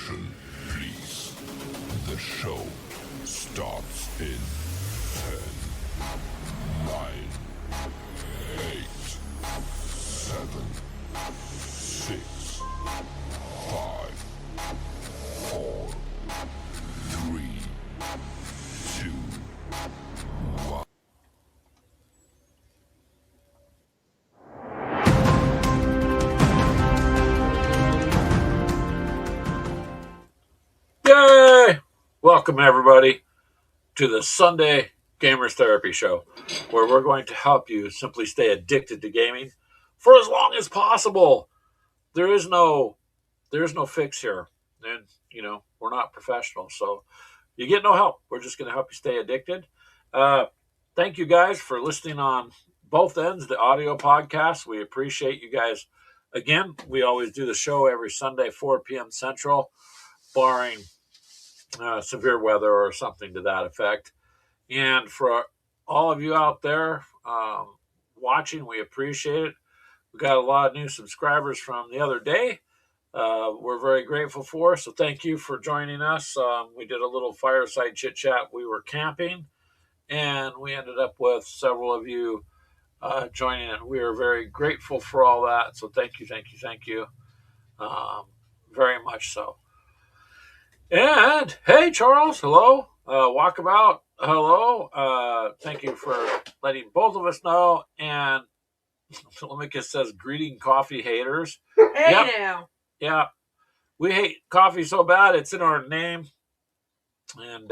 Attention, please. The show starts in 10, 9, 8, 7, 6, 5, 4, 3, 2, 1. Yay! Welcome everybody to the Sunday Gamers Therapy Show, where we're going to help you simply stay addicted to gaming for as long as possible. There is no fix here, and we're not professionals, so you get no help. We're just going to help you stay addicted. Thank you guys for listening on both ends, the audio podcast. We appreciate you guys. Again, we always do the show every Sunday, 4 p.m. Central, barring severe weather or something to that effect. And for all of you out there watching, we appreciate it. We got a lot of new subscribers from the other day. We're very grateful for, so thank you for joining us. We did a little fireside chit chat. We were camping, and we ended up with several of you joining, and we are very grateful for all that. So thank you very much so. And hey, Charles, hello. Walkabout, hello. Thank you for letting both of us know. And Lemicus says, greeting coffee haters. Hey, yep. Now. Yeah. We hate coffee so bad, it's in our name. And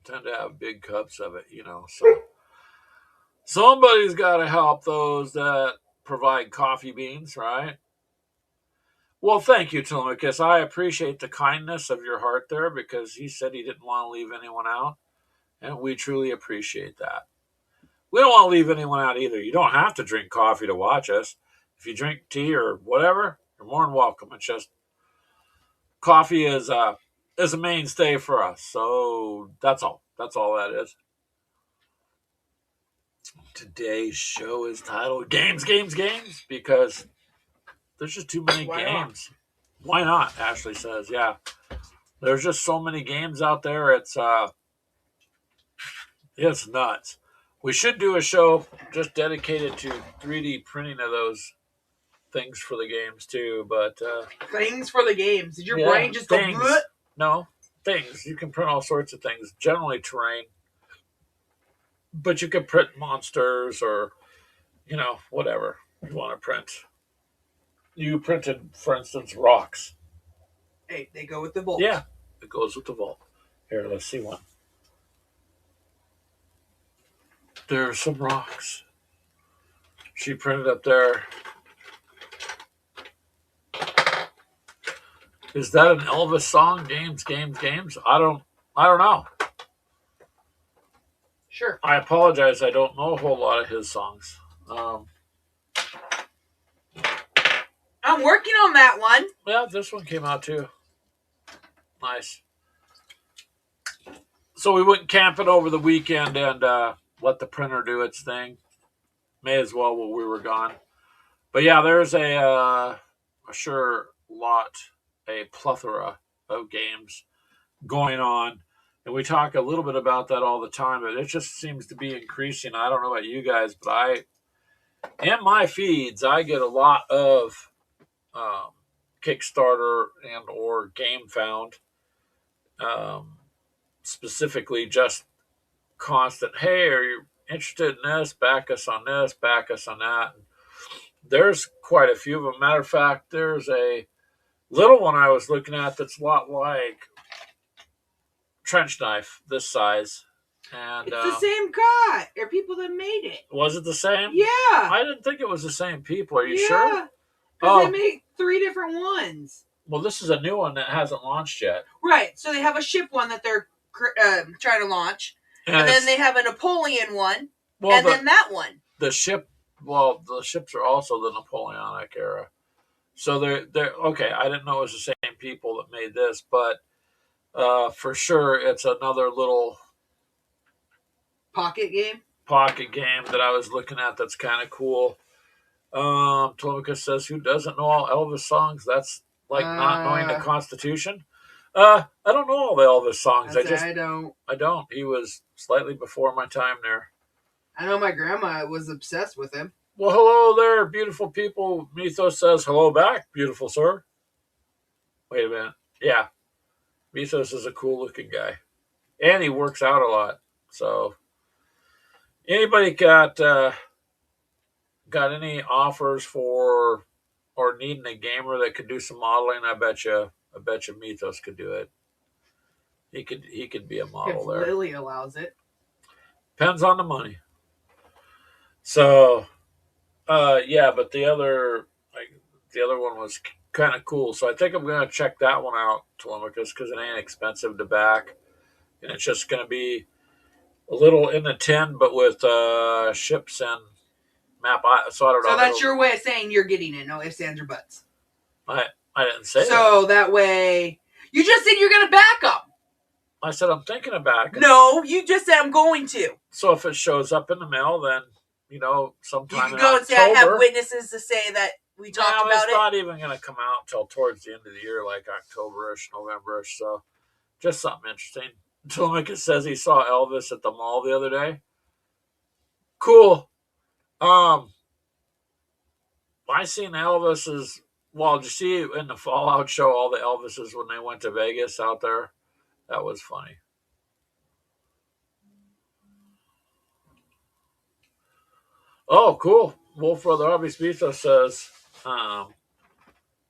tend to have big cups of it, So somebody's got to help those that provide coffee beans, right? Well, thank you, Telemachus. I appreciate the kindness of your heart there, because he said he didn't want to leave anyone out, and we truly appreciate that. We don't want to leave anyone out either. You don't have to drink coffee to watch us. If you drink tea or whatever, you're more than welcome. It's just coffee is a mainstay for us, so that's all. That's all that is. Today's show is titled Games, because there's just too many games. Why not? Ashley says, yeah. There's just so many games out there. It's nuts. We should do a show just dedicated to 3D printing of those things for the games too. But things for the games. Did your brain just go bleh? No, things. You can print all sorts of things. Generally terrain. But you can print monsters or, whatever you want to print. You printed, for instance, rocks. Hey, they go with the vault. Yeah, it goes with the vault. Here, let's see one. There's some rocks. She printed up there. Is that an Elvis song? Games. I don't know. Sure. I apologize. I don't know a whole lot of his songs. I'm working on that one. Yeah, this one came out too. Nice. So we went camping over the weekend and let the printer do its thing. May as well while we were gone. But yeah, there's a plethora of games going on. And we talk a little bit about that all the time, but it just seems to be increasing. I don't know about you guys, but in my feeds, I get a lot of Kickstarter and or GameFound, specifically just constant, hey, are you interested in this? Back us on this, back us on that. And there's quite a few of them. Matter of fact, there's a little one I was looking at that's a lot like trench knife, this size. And it's the same guy. Or people that made it. Was it the same? Yeah. I didn't think it was the same people. Are you sure? Yeah. Because they made 3 different ones. Well, this is a new one that hasn't launched yet. Right. So they have a ship one that they're trying to launch. And then they have a Napoleon one. Well, and then that one. The ships are also the Napoleonic era. So they're okay. I didn't know it was the same people that made this, but for sure it's another little pocket game that I was looking at that's kind of cool. Tomica says, who doesn't know all Elvis songs? That's like not knowing the Constitution. I don't know all the Elvis songs. I don't. I don't. He was slightly before my time there. I know my grandma was obsessed with him. Well, hello there, beautiful people. Mythos says hello back, beautiful sir. Wait a minute. Yeah, Mythos is a cool looking guy, and he works out a lot. So, anybody got any offers for or needing a gamer that could do some modeling? I bet you Mythos could do it. He could be a model if there. Lily allows it. Depends on the money. So, yeah, but the other one was kind of cool. So I think I'm gonna check that one out, Telemachus, because it ain't expensive to back, and it's just gonna be a little in the tin, but with ships and map. So I don't know. So that's your way of saying you're getting it. No ifs, ands, or buts. I didn't say that. So that way, you just said you're gonna back them. I said I'm thinking of back. No, you just said I'm going to. So if it shows up in the mail, then sometime you can in go October, and say I have witnesses to say that we talked about it's it. not even going to come out until towards the end of the year, like October-ish, November-ish. So just something interesting. Telemachus says he saw Elvis at the mall the other day. Cool. I seen Elvis's. Well, did you see in the Fallout show all the Elvises when they went to Vegas out there? That was funny. Oh, cool. Wolf Brother Hobby Speedster says, I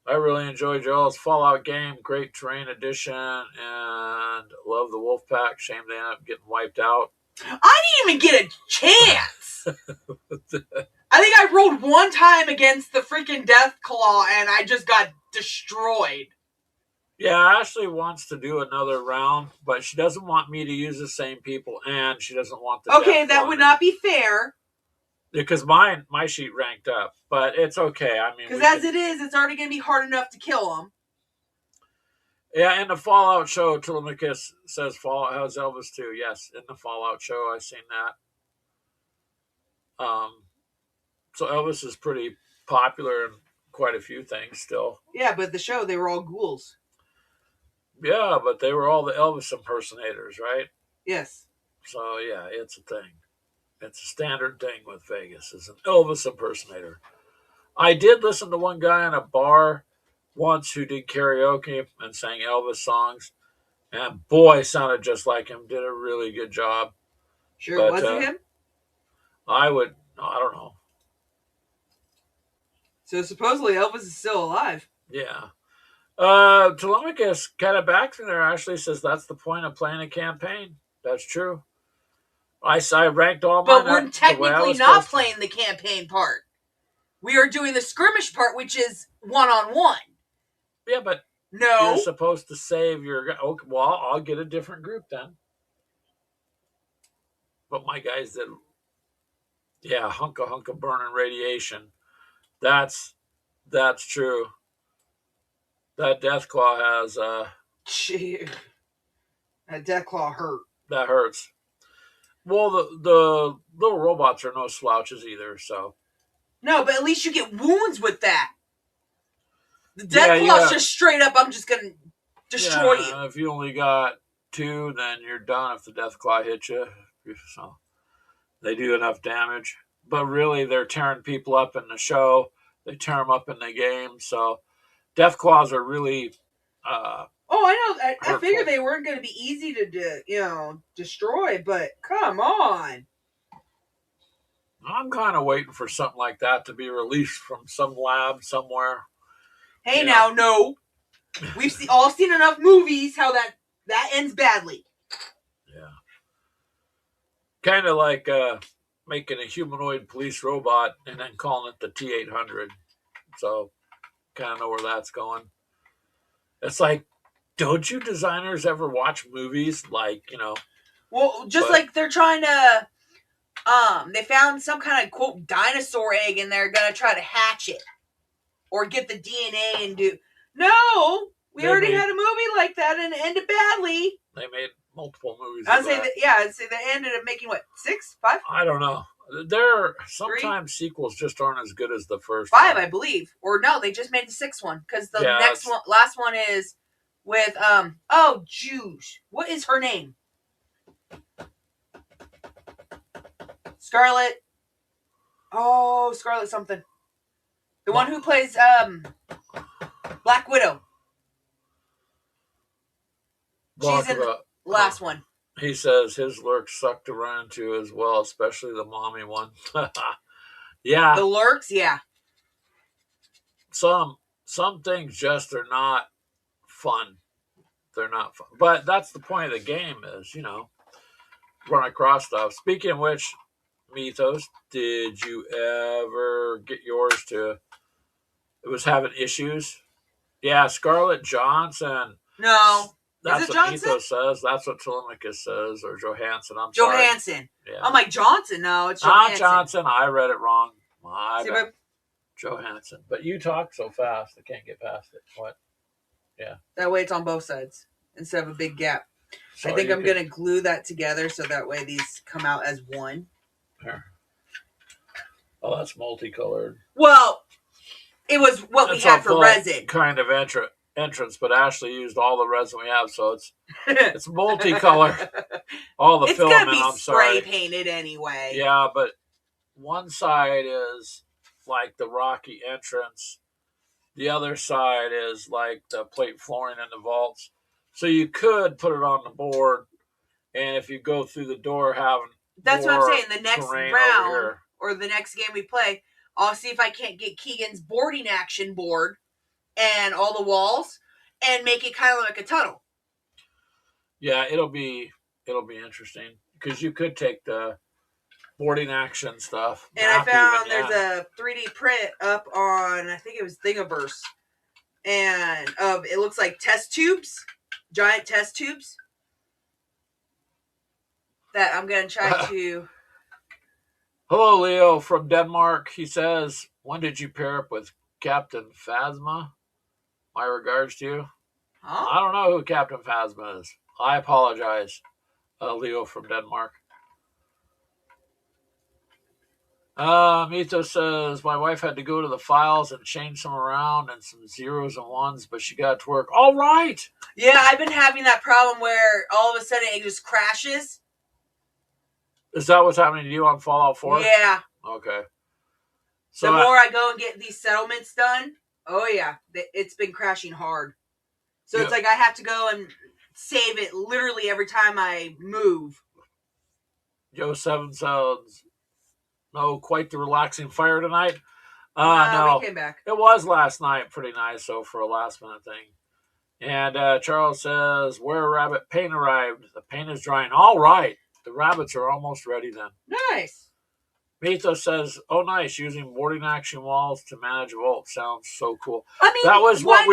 really enjoy Joel's Fallout game. Great terrain edition and love the Wolf Pack. Shame they ended up getting wiped out. I didn't even get a chance. I think I rolled one time against the freaking Death Claw and I just got destroyed. Yeah, Ashley wants to do another round, but she doesn't want me to use the same people, and she doesn't want the. Okay, that would not be fair. Because my sheet ranked up, but it's okay. I mean, because as it is, it's already going to be hard enough to kill them. Yeah, in the Fallout show, Telemachus says Fallout has Elvis too. Yes, in the Fallout show, I've seen that. So Elvis is pretty popular in quite a few things still. Yeah, but the show, they were all ghouls. Yeah, but they were all the Elvis impersonators, right? Yes. So, yeah, it's a thing. It's a standard thing with Vegas, is an Elvis impersonator. I did listen to one guy in a bar once who did karaoke and sang Elvis songs, and boy, sounded just like him. Did a really good job. Sure, but, was it him? I don't know. So supposedly Elvis is still alive. Yeah. Telemachus kind of back from there actually says that's the point of playing a campaign. That's true. I ranked all mine. But we're technically not playing the campaign part. We are doing the skirmish part, which is one-on-one. Yeah, but no, you're supposed to save your. Okay, well, I'll get a different group then. But my guys did. Yeah, hunka burning radiation. That's true. That Deathclaw has that Deathclaw hurt. That hurts. Well, the little robots are no slouches either, so. No, but at least you get wounds with that. The Deathclaw's just straight up, I'm just gonna destroy you. If you only got 2, then you're done if the Deathclaw hits you. So they do enough damage. But really, they're tearing people up in the show. They tear them up in the game, so Deathclaws are really. I know. I figured they weren't going to be easy to, destroy. But come on. I'm kind of waiting for something like that to be released from some lab somewhere. Hey, no. We've all seen enough movies how that ends badly. Yeah. Kind of like making a humanoid police robot and then calling it the T-800. So, kind of know where that's going. It's like, don't you designers ever watch movies like, Well, like they're trying to, they found some kind of, quote, dinosaur egg and they're going to try to hatch it. Or get the DNA and do... No! We already had a movie like that and it ended badly. They made multiple movies. I'd say they ended up making, what, 6? 5? I don't know. There sometimes sequels just aren't as good as the first 5, one. I believe. Or no, they just made the 6th one because the Yeah, next one, last one is with oh, Juge. What is her name? Scarlet. Oh, Scarlet something. The one who plays Black Widow. She's in the last one. He says his lurks sucked around too as well, especially the mommy one. Yeah. The lurks, yeah. Some things just are not fun. They're not fun. But that's the point of the game is, run across stuff. Speaking of which, Mythos, did you ever get yours to it was having issues? Yeah, Scarlett Johansson. No. That's is it what Johnson? Mythos says. That's what Telemachus says, or Johansson. I'm Johansson. sorry. Yeah. I'm like, Johnson. No, it's Not Johansson. Johnson. I read it wrong. My See, bad. Johansson. But you talk so fast, I can't get past it. What? Yeah. That way it's on both sides instead of a big gap. So I think I'm going to glue that together so that way these come out as one. Here. Oh, that's multicolored. Well, it was what we had for resin. Kind of entrance, but Ashley used all the resin we have, so it's multicolor. All the filament. It's gonna be spray painted anyway. Yeah, but one side is like the rocky entrance. The other side is like the plate flooring in the vaults. So you could put it on the board, and if you go through the door, having that's what I'm saying. The next round or the next game we play, I'll see if I can't get Keegan's boarding action board and all the walls and make it kind of like a tunnel. Yeah, it'll be interesting because you could take the boarding action stuff. And I found there's a 3D print up on, I think it was Thingiverse, and it looks like test tubes, giant test tubes that I'm gonna try to. Hello, Leo from Denmark. He says, when did you pair up with Captain Phasma? My regards to you. Huh? I don't know who Captain Phasma is. I apologize, Leo from Denmark. Mito says, my wife had to go to the files and change some around and some zeros and ones, but she got to work. All right. Yeah, I've been having that problem where all of a sudden it just crashes. Is that what's happening to you on Fallout 4? Yeah. Okay. So the more I go and get these settlements done, oh yeah, it's been crashing hard. So it's like I have to go and save it literally every time I move. Joe 7 sounds quite the relaxing fire tonight. No, we came back. It was last night pretty nice, so for a last minute thing. And Charles says, where rabbit paint arrived. The paint is drying. All right. The rabbits are almost ready then. Nice. Mito says, oh, nice. Using boarding action walls to manage a vault sounds so cool. I mean, that was what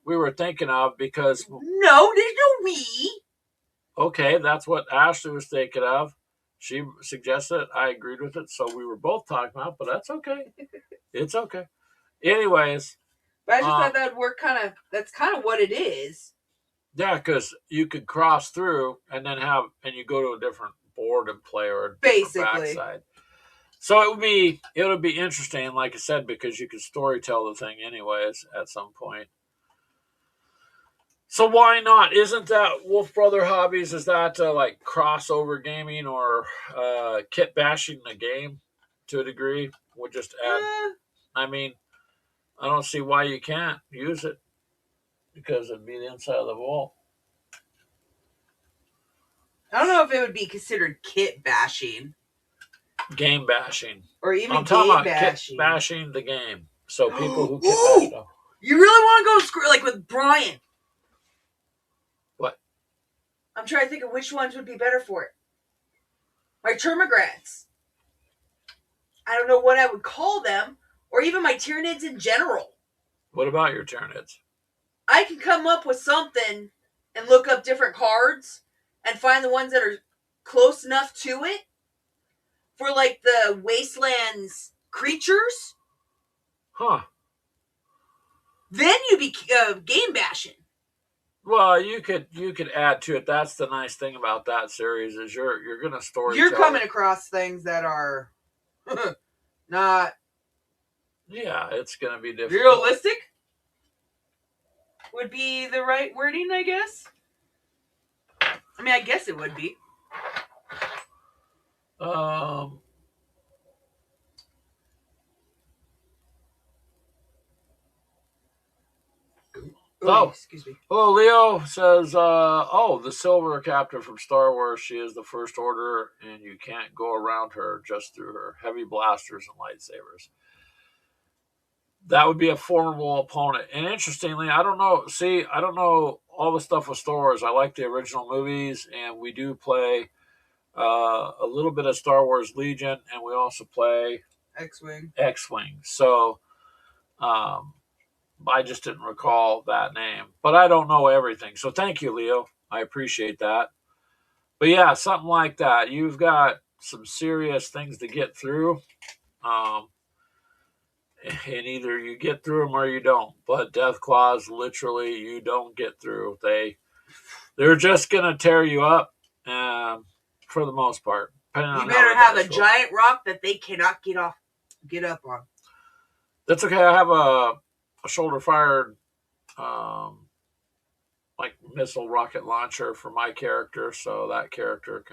we were thinking of because... No, there's no we. Okay, that's what Ashley was thinking of. She suggested it. I agreed with it. So we were both talking about, but that's okay. It's okay. Anyways. But I just thought that would work that's kind of what it is. Yeah, because you could cross through and then you go to a different board and play or a different backside. So it would be interesting, like I said, because you could story tell the thing anyways at some point. So why not? Isn't that Wolf Brother Hobbies? Is that like crossover gaming or kit bashing the game to a degree? We'll just add. I mean, I don't see why you can't use it because it'd be the inside of the vault. I don't know if it would be considered kit bashing. Game bashing. Or even I'm talking about bashing. Kit bashing the game. So people who kit bash stuff. You really want to go like with Brian? What? I'm trying to think of which ones would be better for it. My termigrants. I don't know what I would call them. Or even my Tyranids in general. What about your Tyranids? I can come up with something and look up different cards and find the ones that are close enough to it. For like the Wastelands creatures. Huh. Then you'd be game bashing. Well, you could add to it. That's the nice thing about that series is you're going to story. You're coming across things that are Not Yeah, it's going to be difficult. realistic would be the right wording, I guess. I mean, I guess it would be. Um, Oh, excuse me. Hello, Leo says, the silver captain from Star Wars. She is the First Order, and you can't go around her just through her heavy blasters and lightsabers. That would be a formidable opponent. And interestingly, I don't know all the stuff with Star Wars. I like the original movies, and we do play a little bit of Star Wars Legion, and we also play X-Wing. So, I just didn't recall that name, but I don't know everything. So thank you, Leo. I appreciate that. But yeah, something like that. You've got some serious things to get through. And either you get through them or you don't. But Death Claws, literally, you don't get through. They're just going to tear you up for the most part. You better have a giant rock that they cannot get up on. That's okay. I have a shoulder-fired missile rocket launcher for my character, so that character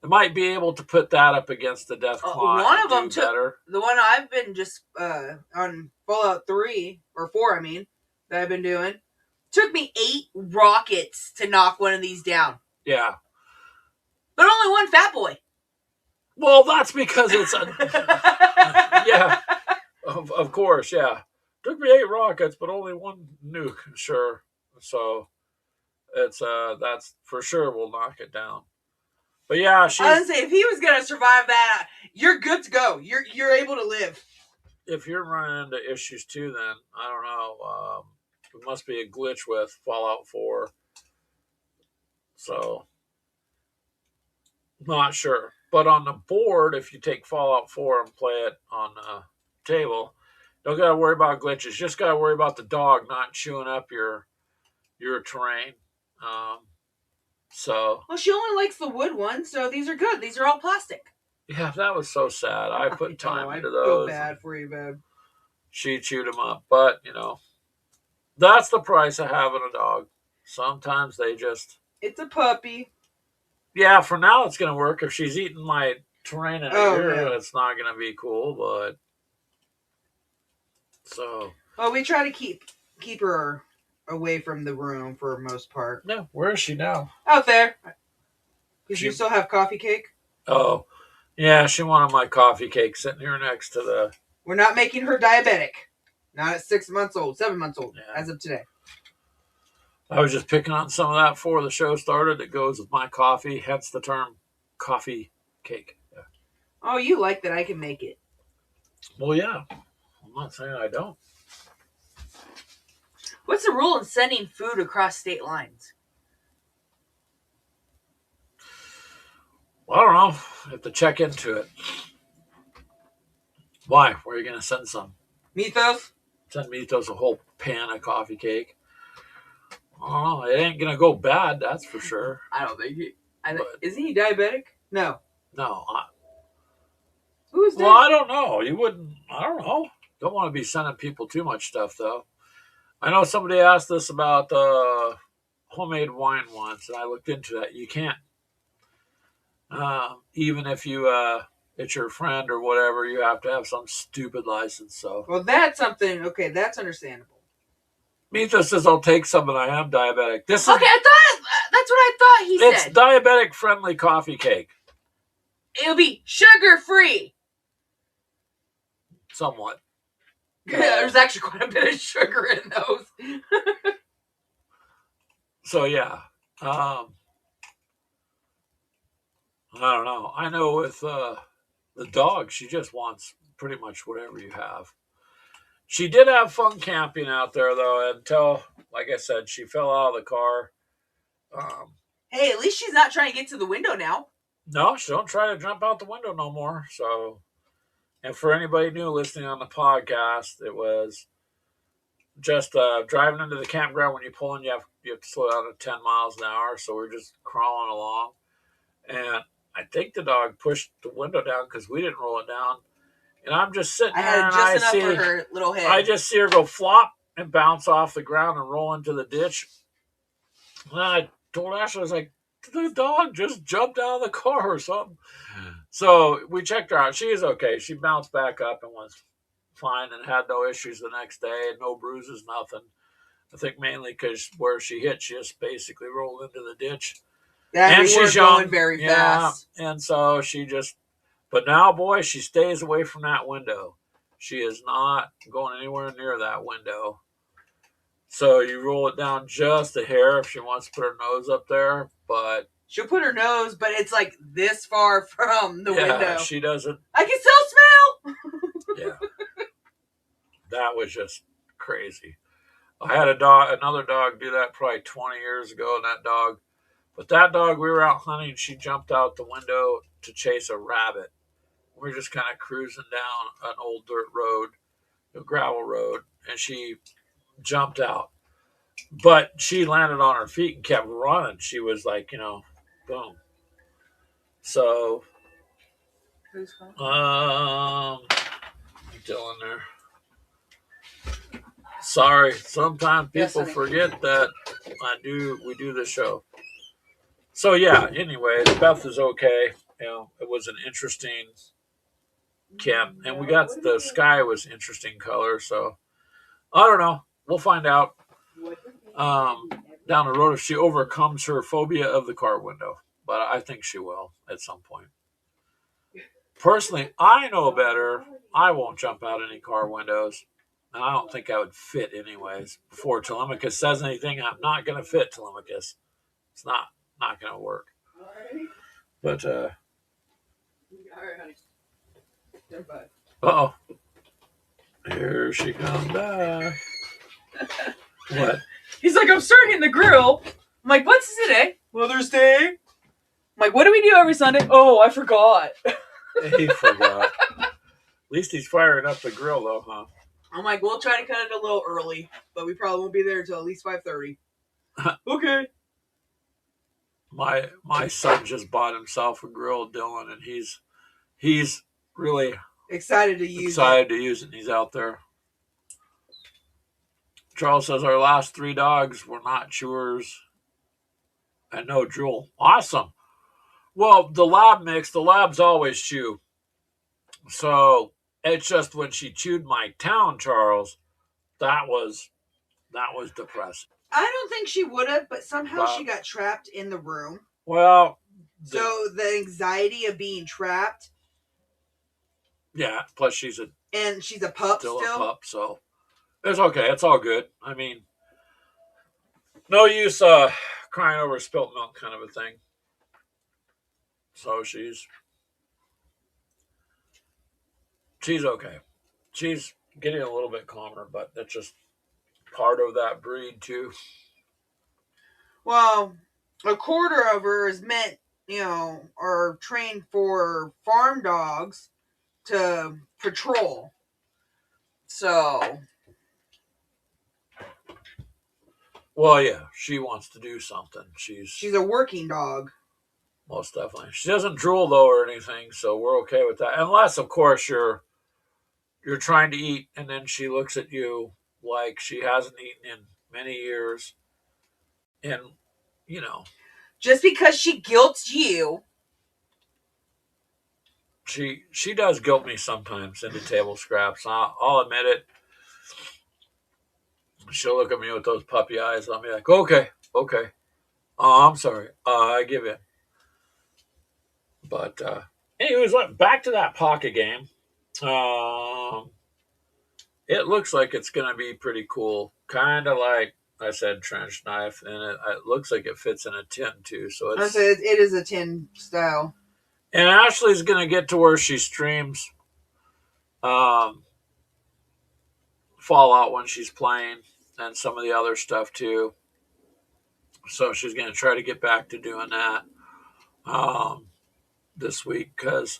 might be able to put that up against the Death Claw. One of them better. The one I've been just on Fallout 3 or 4, I mean, that I've been doing. Took me 8 rockets to knock one of these down. Yeah, but only one fat boy. Well, that's because it's yeah, of course, yeah. Took me 8 rockets, but only one nuke. Sure, so it's that's for sure will knock it down. But yeah, I was gonna say, if he was gonna survive that, you're good to go. You're able to live. If you're running into issues too, then I don't know. It must be a glitch with Fallout 4. So not sure. But on the board, if you take Fallout 4 and play it on the table, don't got to worry about glitches. Just got to worry about the dog not chewing up your terrain. Well, she only likes the wood ones, so these are good. These are all plastic. Yeah, that was so sad. I put time into those. I feel bad for you, babe. She chewed them up, but that's the price of having a dog. Sometimes they just. It's a puppy. Yeah, for now it's going to work. If she's eating my terrain in a year, it's not going to be cool, but. So. Well, we try to keep her away from the room for the most part. Yeah, where is she now? Out there. Because you still have coffee cake? Oh, yeah, she wanted my coffee cake sitting here next to the... We're not making her diabetic. Not at 6 months old, 7 months old, as of today. I was just picking on some of that before the show started that goes with my coffee, hence the term coffee cake. Yeah. Oh, you like that I can make it. Well, yeah. I'm not saying I don't. What's the rule in sending food across state lines? Well, I don't know. I have to check into it. Why? Where are you going to send some? Mythos? Send Mythos a whole pan of coffee cake. I don't know. It ain't going to go bad, that's for sure. I don't think he... Isn't he diabetic? No. No. Who's that? Well, I don't know. You wouldn't... I don't know. Don't want to be sending people too much stuff, though. I know somebody asked this about homemade wine once, and I looked into that. You can't. Even if it's your friend or whatever, you have to have some stupid license. So. Well, that's something. Okay, that's understandable. Mythos says, "I'll take some, and I am diabetic." I thought that's what I thought he said. It's diabetic-friendly coffee cake. It'll be sugar-free. Somewhat. Yeah, there's actually quite a bit of sugar in those. So yeah. I don't know. I know with the dog, she just wants pretty much whatever you have. She did have fun camping out there, though, until, like I said, she fell out of the car. Hey, at least she's not trying to get to the window now. No, she don't try to jump out the window no more. So, and for anybody new listening on the podcast, it was just driving into the campground. When you pull in, you have to slow down to 10 miles an hour. So we're just crawling along. And I think the dog pushed the window down because we didn't roll it down. And I'm just sitting I there had and just I enough see, for her little head. I just see her go flop and bounce off the ground and roll into the ditch. And I told Ashley, I was like, the dog just jumped out of the car or something. So we checked her out. She is okay. She bounced back up and was fine and had no issues the next day, no bruises, nothing. I think mainly because where she hit, she just basically rolled into the ditch. Yeah, and we were she's young. going very fast. And so she just, but now, boy, she stays away from that window. She is not going anywhere near that window. So you roll it down just a hair if she wants to put her nose up there, but she'll put her nose, but it's like this far from the window. She doesn't. I can still smell. Yeah, that was just crazy. I had another dog do that probably 20 years ago, and that dog, we were out hunting. She jumped out the window to chase a rabbit. We were just kind of cruising down an old dirt road, a gravel road, and she jumped out. But she landed on her feet and kept running. She was like, boom. So, Dylan there. Sorry, sometimes people forget that we do the show. So yeah, anyway, Beth is okay. It was an interesting camp, and we got the sky was interesting color. So I don't know. We'll find out down the road if she overcomes her phobia of the car window. But I think she will at some point. Personally, I know better. I won't jump out any car windows. And I don't think I would fit anyways. Before Telemachus says anything, I'm not going to fit Telemachus. It's not going to work. But, uh-oh. Here she comes back. What? He's like, I'm starting the grill. I'm like, what's today? Mother's Day. I'm like, what do we do every Sunday? Oh, I forgot. He forgot. At least he's firing up the grill, though, huh? I'm like, we'll try to cut it a little early, but we probably won't be there until at least 5:30. Okay. My son just bought himself a grill, Dylan, and he's really excited to use it. He's out there. Charles says our last 3 dogs were not chewers and no drool. Awesome. Well, the labs always chew. So it's just when she chewed my town, Charles, that was depressing. I don't think she would have, but somehow she got trapped in the room. Well, so the anxiety of being trapped. Yeah, plus she's a pup still. A pup, so it's okay. It's all good. I mean, no use crying over spilt milk kind of a thing. So she's okay. She's getting a little bit calmer, but that's just part of that breed too. Well, a quarter of her is meant, are trained for farm dogs to patrol. So. Well, yeah, she wants to do something. She's a working dog. Most definitely. She doesn't drool though or anything, so we're okay with that. Unless, of course, you're trying to eat and then she looks at you like she hasn't eaten in many years. And, just because she guilts you. She does guilt me sometimes into table scraps. I'll admit it. She'll look at me with those puppy eyes. I'll be like, okay. Oh, I'm sorry. I give in. But, anyways, back to that pocket game. It looks like it's going to be pretty cool. Kind of like I said, trench knife, and it looks like it fits in a tin too. So it is a tin style. And Ashley's going to get to where she streams Fallout when she's playing and some of the other stuff too. So she's going to try to get back to doing that this week because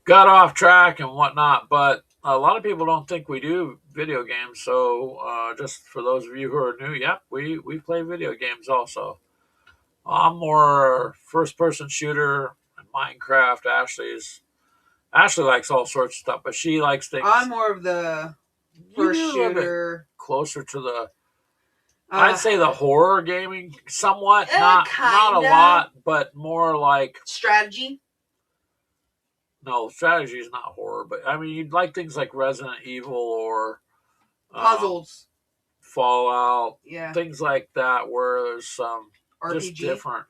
got off track and whatnot. But a lot of people don't think we do video games. So just for those of you who are new, yep, we play video games also. I'm more first-person shooter and Minecraft. Ashley likes all sorts of stuff, but she likes things. I'm more of the first shooter. Closer to the, I'd say the horror gaming, somewhat. Not a lot, but more like strategy. No, strategy is not horror, but I mean, you'd like things like Resident Evil or puzzles, Fallout, things like that, where there's some RPG. Just different,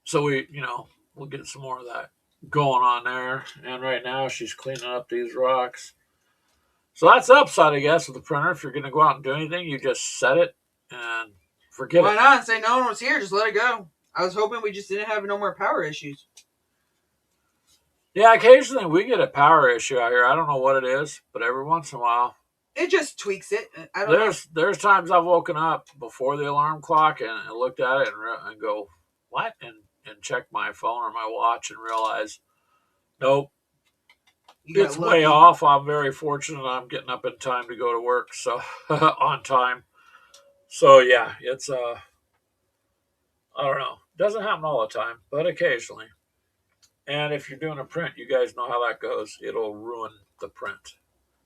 So we'll get some more of that going on there. And right now she's cleaning up these rocks. So that's the upside, I guess, of the printer. If you're going to go out and do anything, you just set it and forget it. Why not? Say no one was here. Just let it go. I was hoping we just didn't have no more power issues. Yeah, occasionally we get a power issue out here. I don't know what it is, but every once in a while. It just tweaks it. I don't know. There's times I've woken up before the alarm clock and looked at it and go, what? And check my phone or my watch and realize, nope, it's way off. I'm very fortunate I'm getting up in time to go to work, so on time. So yeah, it's I don't know. Doesn't happen all the time, but occasionally. And if you're doing a print, you guys know how that goes. It'll ruin the print.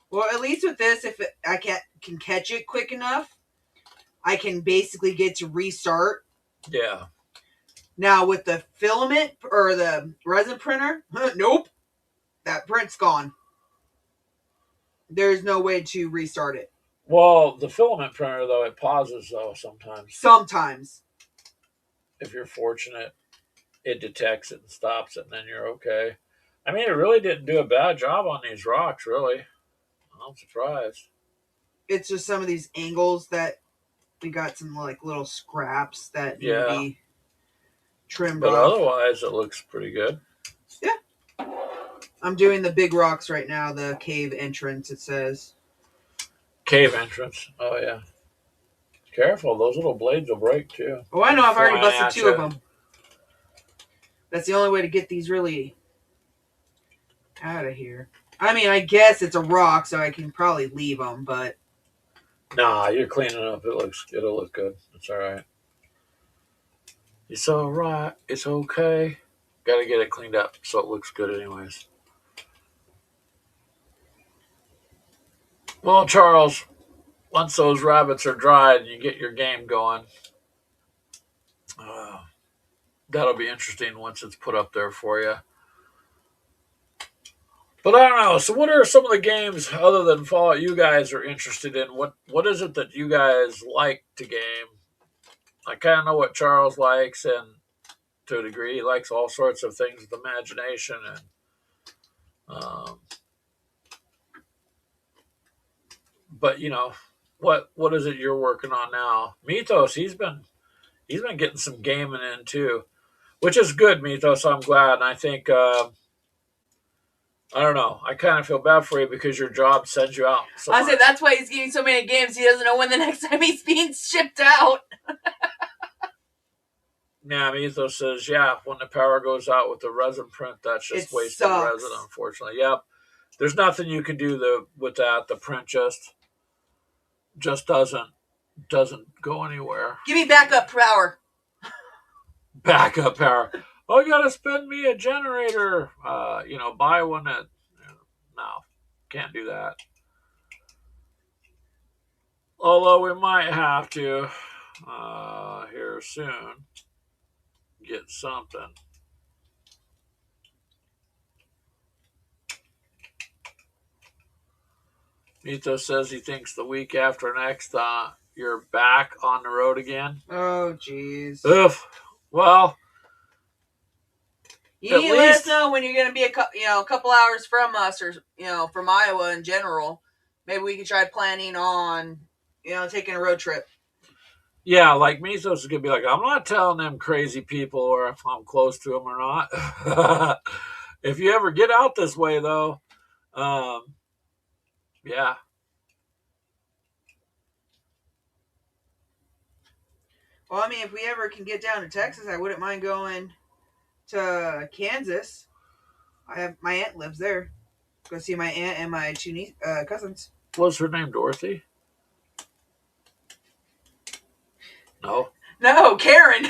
Well, at least with this, if I can catch it quick enough, I can basically get to restart. Yeah. Now with the filament or the resin printer, nope, that print's gone. There's no way to restart it. Well, the filament printer, though, it pauses, though, sometimes. Sometimes. If you're fortunate, it detects it and stops it, and then you're okay. I mean, it really didn't do a bad job on these rocks, really. I'm surprised. It's just some of these angles that we got some, like, little scraps that need to be trimmed off. But otherwise, it looks pretty good. Yeah. I'm doing the big rocks right now, the cave entrance, it says. Cave entrance. Oh, yeah. Careful, those little blades will break, too. Oh, I know. I've already busted 2 of them. That's the only way to get these really out of here. I mean, I guess it's a rock, so I can probably leave them, but... Nah, you're cleaning up. It'll look good. It's all right. It's all right. It's okay. Got to get it cleaned up so it looks good anyways. Well, Charles, once those rabbits are dried and you get your game going, that'll be interesting once it's put up there for you. But I don't know. So what are some of the games other than Fallout you guys are interested in? What is it that you guys like to game? I kind of know what Charles likes, and to a degree, he likes all sorts of things with imagination. And but what is it you're working on now? Mythos, he's been getting some gaming in too, which is good, Mythos. I'm glad, and I think. I don't know. I kind of feel bad for you because your job sends you out. I said that's why he's getting so many games. He doesn't know when the next time he's being shipped out. Yeah, Mythos says, when the power goes out with the resin print, that's just wasted resin, unfortunately. Yep. There's nothing you can do with that. The print just doesn't go anywhere. Give me backup power. Backup power. Oh, you got to spend me a generator. Buy one that... No, can't do that. Although we might have to, here soon, get something. Mito says he thinks the week after next, you're back on the road again. Oh, jeez. Oof. Well... You need to let us know when you're going to be a couple hours from us, or from Iowa in general. Maybe we can try planning on taking a road trip. Yeah, like Mythos is going to be like, I'm not telling them crazy people or if I'm close to them or not. If you ever get out this way, though, yeah. Well, I mean, if we ever can get down to Texas, I wouldn't mind going to Kansas. My aunt lives there. Go see my aunt and my 2 cousins. Was her name Dorothy? No, Karen.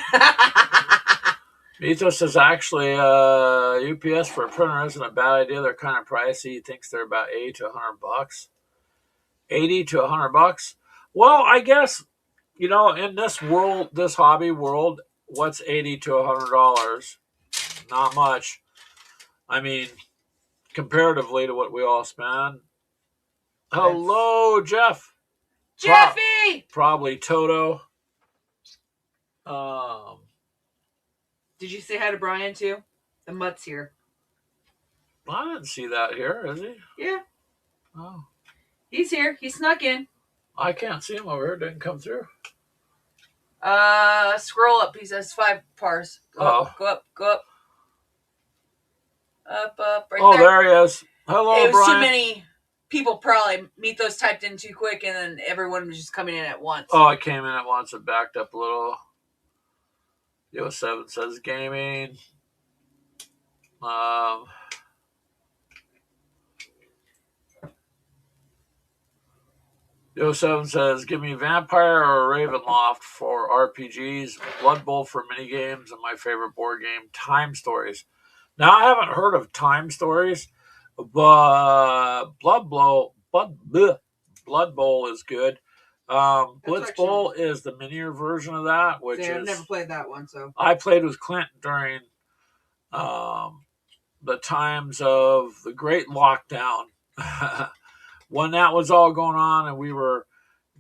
Ethos says actually UPS for a printer isn't a bad idea. They're kind of pricey. He thinks they're about $80 to $100. $80 to $100. Well, I guess, in this world, this hobby world, what's $80 to $100? Not much. I mean, comparatively to what we all spend. Hello, Jeff. Jeffy! Probably Toto. Did you say hi to Brian too? The mutt's here. I didn't see that here, is he? Yeah. Oh. He's here. He snuck in. I can't see him over here. It didn't come through. Scroll up. He says 5 pars. Go up. Up, right there. There he is. Hello, Brian. It was too many people probably. Mythos typed in too quick, and then everyone was just coming in at once. Oh, it came in at once. It backed up a little. Yo7 says gaming. Yo7 says, give me Vampire or Ravenloft for RPGs, Blood Bowl for minigames, and my favorite board game, Time Stories. Now, I haven't heard of Time Stories, but Blood Bowl is good. Blitz Bowl is the miniature version of that, which is... I've never played that one, so... I played with Clint during the times of the Great Lockdown. When that was all going on and we were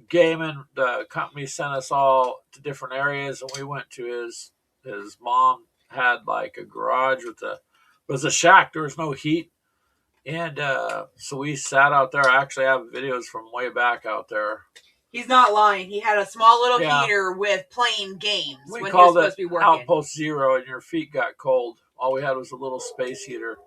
gaming, the company sent us all to different areas, and we went to his mom had like a garage it was a shack. There was no heat. And so we sat out there. I actually have videos from way back out there. He's not lying. He had a small little heater with playing games we when he was called supposed to be working. Outpost Zero, and your feet got cold. All we had was a little space heater.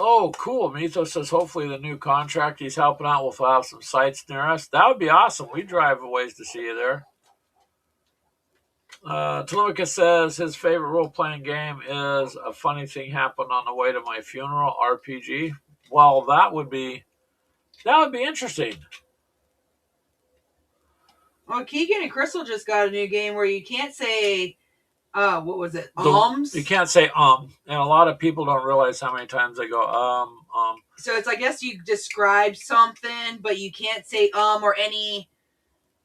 Oh, cool. Mythos says hopefully the new contract he's helping out will have some sites near us. That would be awesome. We'd drive a ways to see you there. Telemachus says his favorite role-playing game is A Funny Thing Happened on the Way to My Funeral RPG. Well, that would be interesting. Well, Keegan and Crystal just got a new game where you can't say, what was it? You can't say and a lot of people don't realize how many times they go So it's, I guess you describe something, but you can't say or any.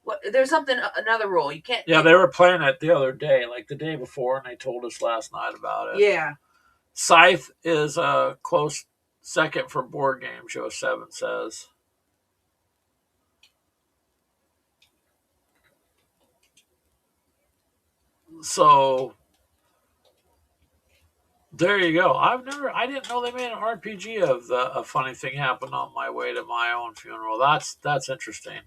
What, there's another rule. You can't. Yeah, they were playing it the other day, like the day before, and they told us last night about it. Yeah. Scythe is a close second for board games, Joe7 says. So there you go. I didn't know they made an RPG of A Funny Thing Happened on My Way to My Own Funeral. That's interesting.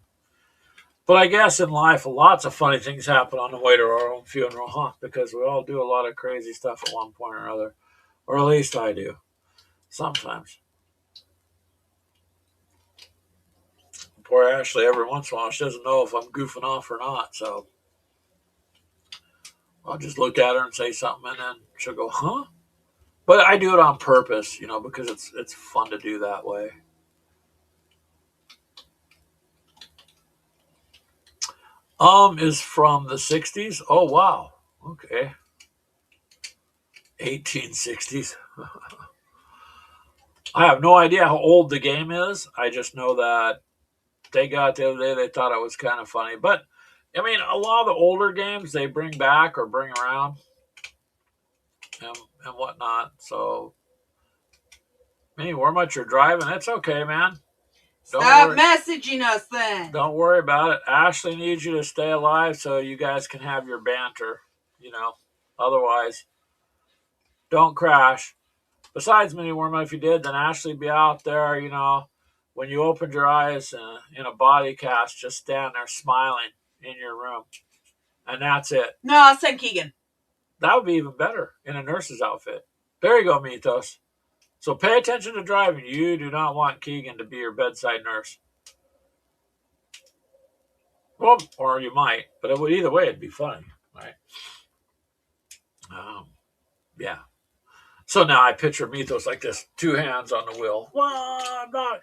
But I guess in life, lots of funny things happen on the way to our own funeral, huh? Because we all do a lot of crazy stuff at one point or another. Or at least I do. Sometimes. Poor Ashley, every once in a while, she doesn't know if I'm goofing off or not, so I'll just look at her and say something, and then she'll go, huh? But I do it on purpose, because it's fun to do that way. Is from the 60s. Oh, wow. Okay. 1860s. I have no idea how old the game is. I just know that they got it the other day. They thought it was kind of funny. But, I mean, a lot of the older games they bring back or bring around and whatnot. So, maybe where much you're driving, it's okay, man. Stop messaging us then. Don't worry about it. Ashley needs you to stay alive so you guys can have your banter, Otherwise, don't crash. Besides, Mini Worma, if you did, then Ashley be out there, when you opened your eyes in a body cast, just stand there smiling in your room. And that's it. No, I'll send Keegan. That would be even better in a nurse's outfit. There you go, Mythos. So pay attention to driving. You do not want Keegan to be your bedside nurse. Well, or you might, but either way, it'd be fun, right? Yeah. So now I picture Mythos like this, 2 hands on the wheel. Well, I'm not.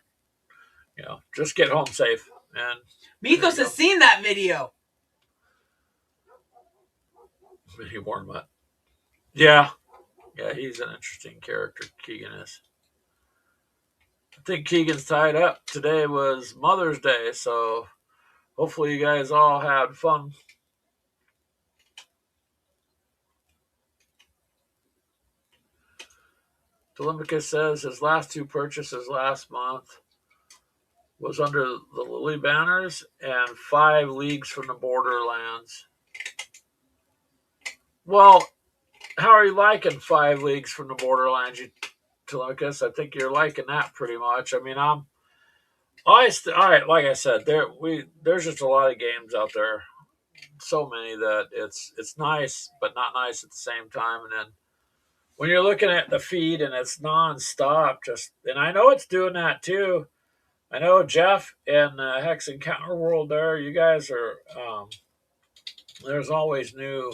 Just get home safe And Mythos has seen that video. Mini Wormut. Yeah. Yeah, he's an interesting character, Keegan is. I think Keegan's tied up. Today was Mother's Day, so hopefully you guys all had fun. Telemachus says his last 2 purchases last month was under the Lily Banners and 5 leagues from the borderlands. Well, how are you liking 5 leagues from the borderlands, Telemachus? I think you're liking that pretty much. I mean, all right, like I said, there's just a lot of games out there. So many that it's nice, but not nice at the same time. And then when you're looking at the feed and it's nonstop, and I know it's doing that too. I know Jeff in Hex Encounter World there, you guys are, there's always new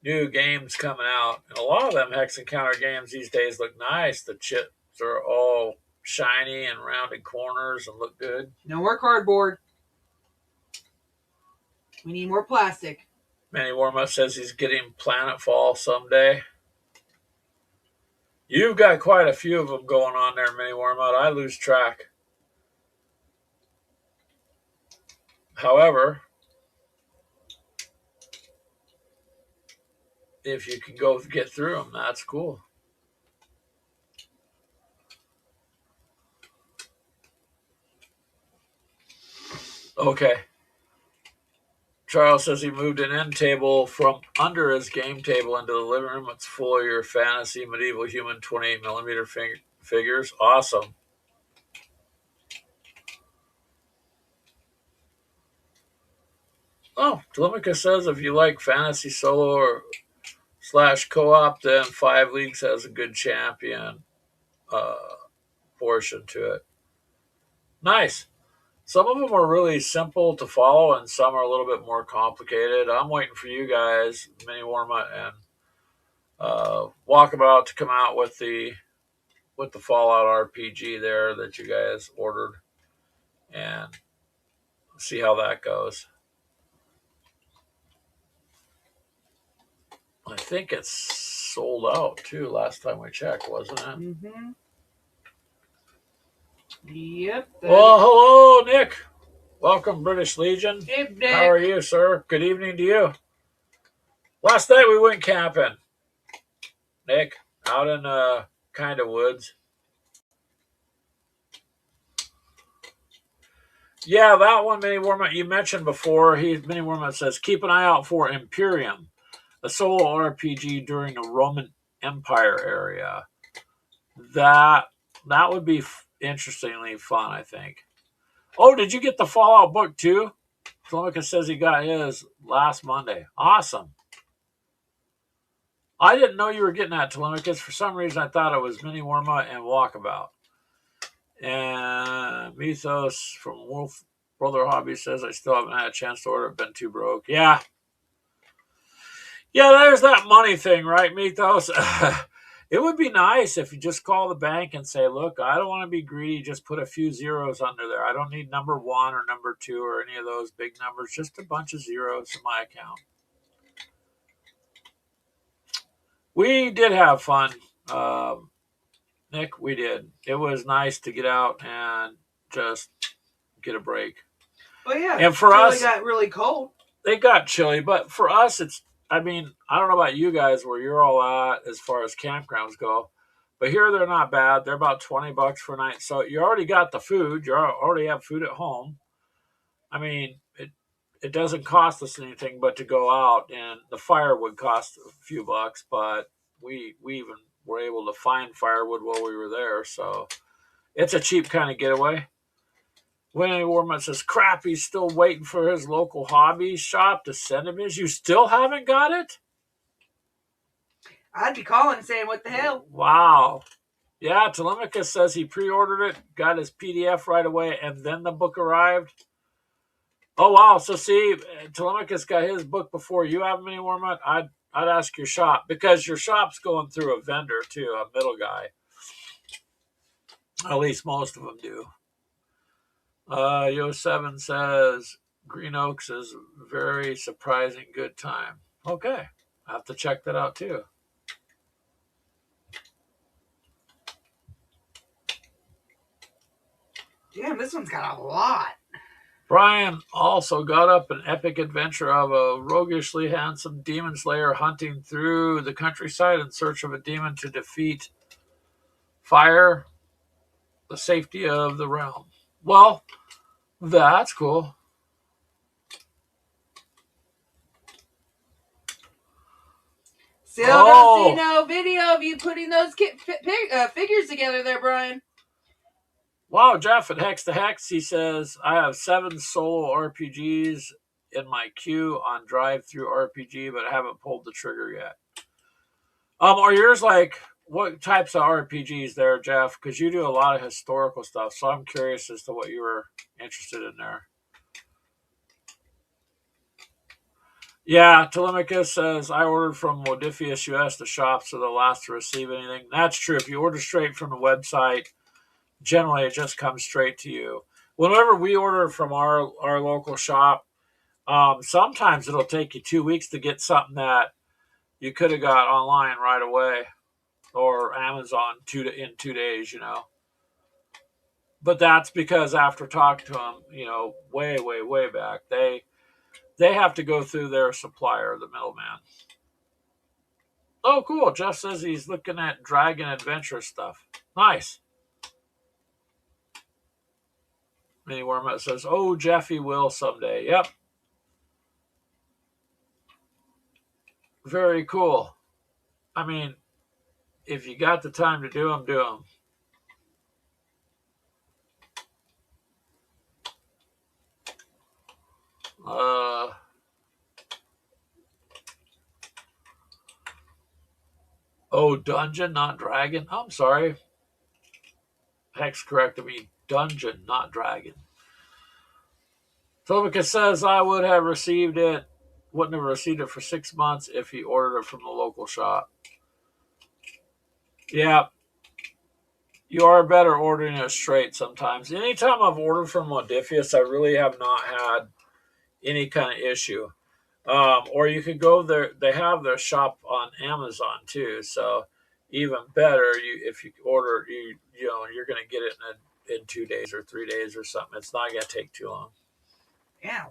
games coming out. And a lot of them Hex Encounter games these days look nice. The chips are all shiny and rounded corners and look good. No more cardboard. We need more plastic. Manny Warmup says he's getting Planetfall someday. You've got quite a few of them going on there, Manny Warmup. I lose track. However, if you can go get through them, that's cool. Okay. Charles says he moved an end table from under his game table into the living room. It's full of your fantasy medieval human 28mm figures. Awesome. Oh, Telemachus says if you like fantasy solo or / co-op, then 5 Leagues has a good champion portion to it. Nice. Some of them are really simple to follow, and some are a little bit more complicated. I'm waiting for you guys, Mini Warma and Walkabout, to come out with the Fallout RPG there that you guys ordered, and see how that goes. I think it's sold out too. Last time we checked, wasn't it? Mm-hmm. Yep. Well, hello, Nick. Welcome, British Legion. Hey, Nick. How are you, sir? Good evening to you. Last night we went camping, Nick, out in kind of woods. Yeah, that one, Mini Warmut, you mentioned before. Mini Warmut says, keep an eye out for Imperium, a solo RPG during the Roman Empire area. That would be interestingly fun, I think. Oh, did you get the Fallout book too? Telemachus says he got his last Monday. Awesome. I didn't know you were getting that, Telemachus. For some reason, I thought it was Mini Warma and Walkabout. And Mythos from Wolf Brother Hobby says, I still haven't had a chance to order it. Been too broke. Yeah. Yeah, there's that money thing, right, Mythos? It would be nice if you just call the bank and say, look, I don't want to be greedy. Just put a few zeros under there. I don't need number 1 or number 2 or any of those big numbers. Just a bunch of zeros in my account. We did have fun, Nick. We did. It was nice to get out and just get a break. Oh, yeah. And for us, it got really cold. It got chilly, but for us, I don't know about you guys where you're all at as far as campgrounds go, but here they're not bad. They're about $20 for a night. So you already got the food. You already have food at home. I mean, it doesn't cost us anything but to go out, and the firewood cost a few bucks, but we even were able to find firewood while we were there. So it's a cheap kind of getaway. Winnie Warman says, crap, he's still waiting for his local hobby shop to send him his. You still haven't got it? I'd be calling and saying, what the hell? Wow. Yeah, Telemachus says he pre-ordered it, got his PDF right away, and then the book arrived. Oh, wow. So, see, Telemachus got his book before you have Mini Warman. I'd ask your shop, because your shop's going through a vendor, too, a middle guy. At least most of them do. Yo7 says Green Oaks is a very surprising good time. Okay. I have to check that out too. Damn, this one's got a lot. Brian also got up an epic adventure of a roguishly handsome demon slayer hunting through the countryside in search of a demon to defeat fire, the safety of the realm. Well, that's cool. Still don't see no video of you putting those figures together there, Brian. Wow, Jeff at Hex to Hex, he says, I have 7 solo RPGs in my queue on Drive Through RPG, but I haven't pulled the trigger yet. Are yours like, what types of RPGs there, Jeff? Because you do a lot of historical stuff, so I'm curious as to what you were interested in there. Yeah, Telemachus says, I ordered from Modifius US, the shop, so the last to receive anything. That's true. If you order straight from the website, generally it just comes straight to you. Whenever we order from our local shop, sometimes it'll take you 2 weeks to get something that you could have got online right away, or Amazon in 2 days, you know. But that's because after talking to them, you know, way back, they have to go through their supplier, the middleman. Oh, cool. Jeff says he's looking at Dragon Adventure stuff. Nice. Mini Wormut says, oh, Jeffy will someday. Yep. Very cool. I mean, if you got the time to do them, do them. Oh, dungeon, not dragon. I'm sorry. Hex corrected me. Dungeon, not dragon. Tobica says I would have received it, wouldn't have received it for 6 months if he ordered it from the local shop. Yeah. You are better ordering it straight sometimes. Anytime I've ordered from Modifius, I really have not had any kind of issue. Or you could go there. They have their shop on Amazon too. So even better, if you order, you know you're going to get it in 2 days or 3 days or something. It's not going to take too long. Yeah.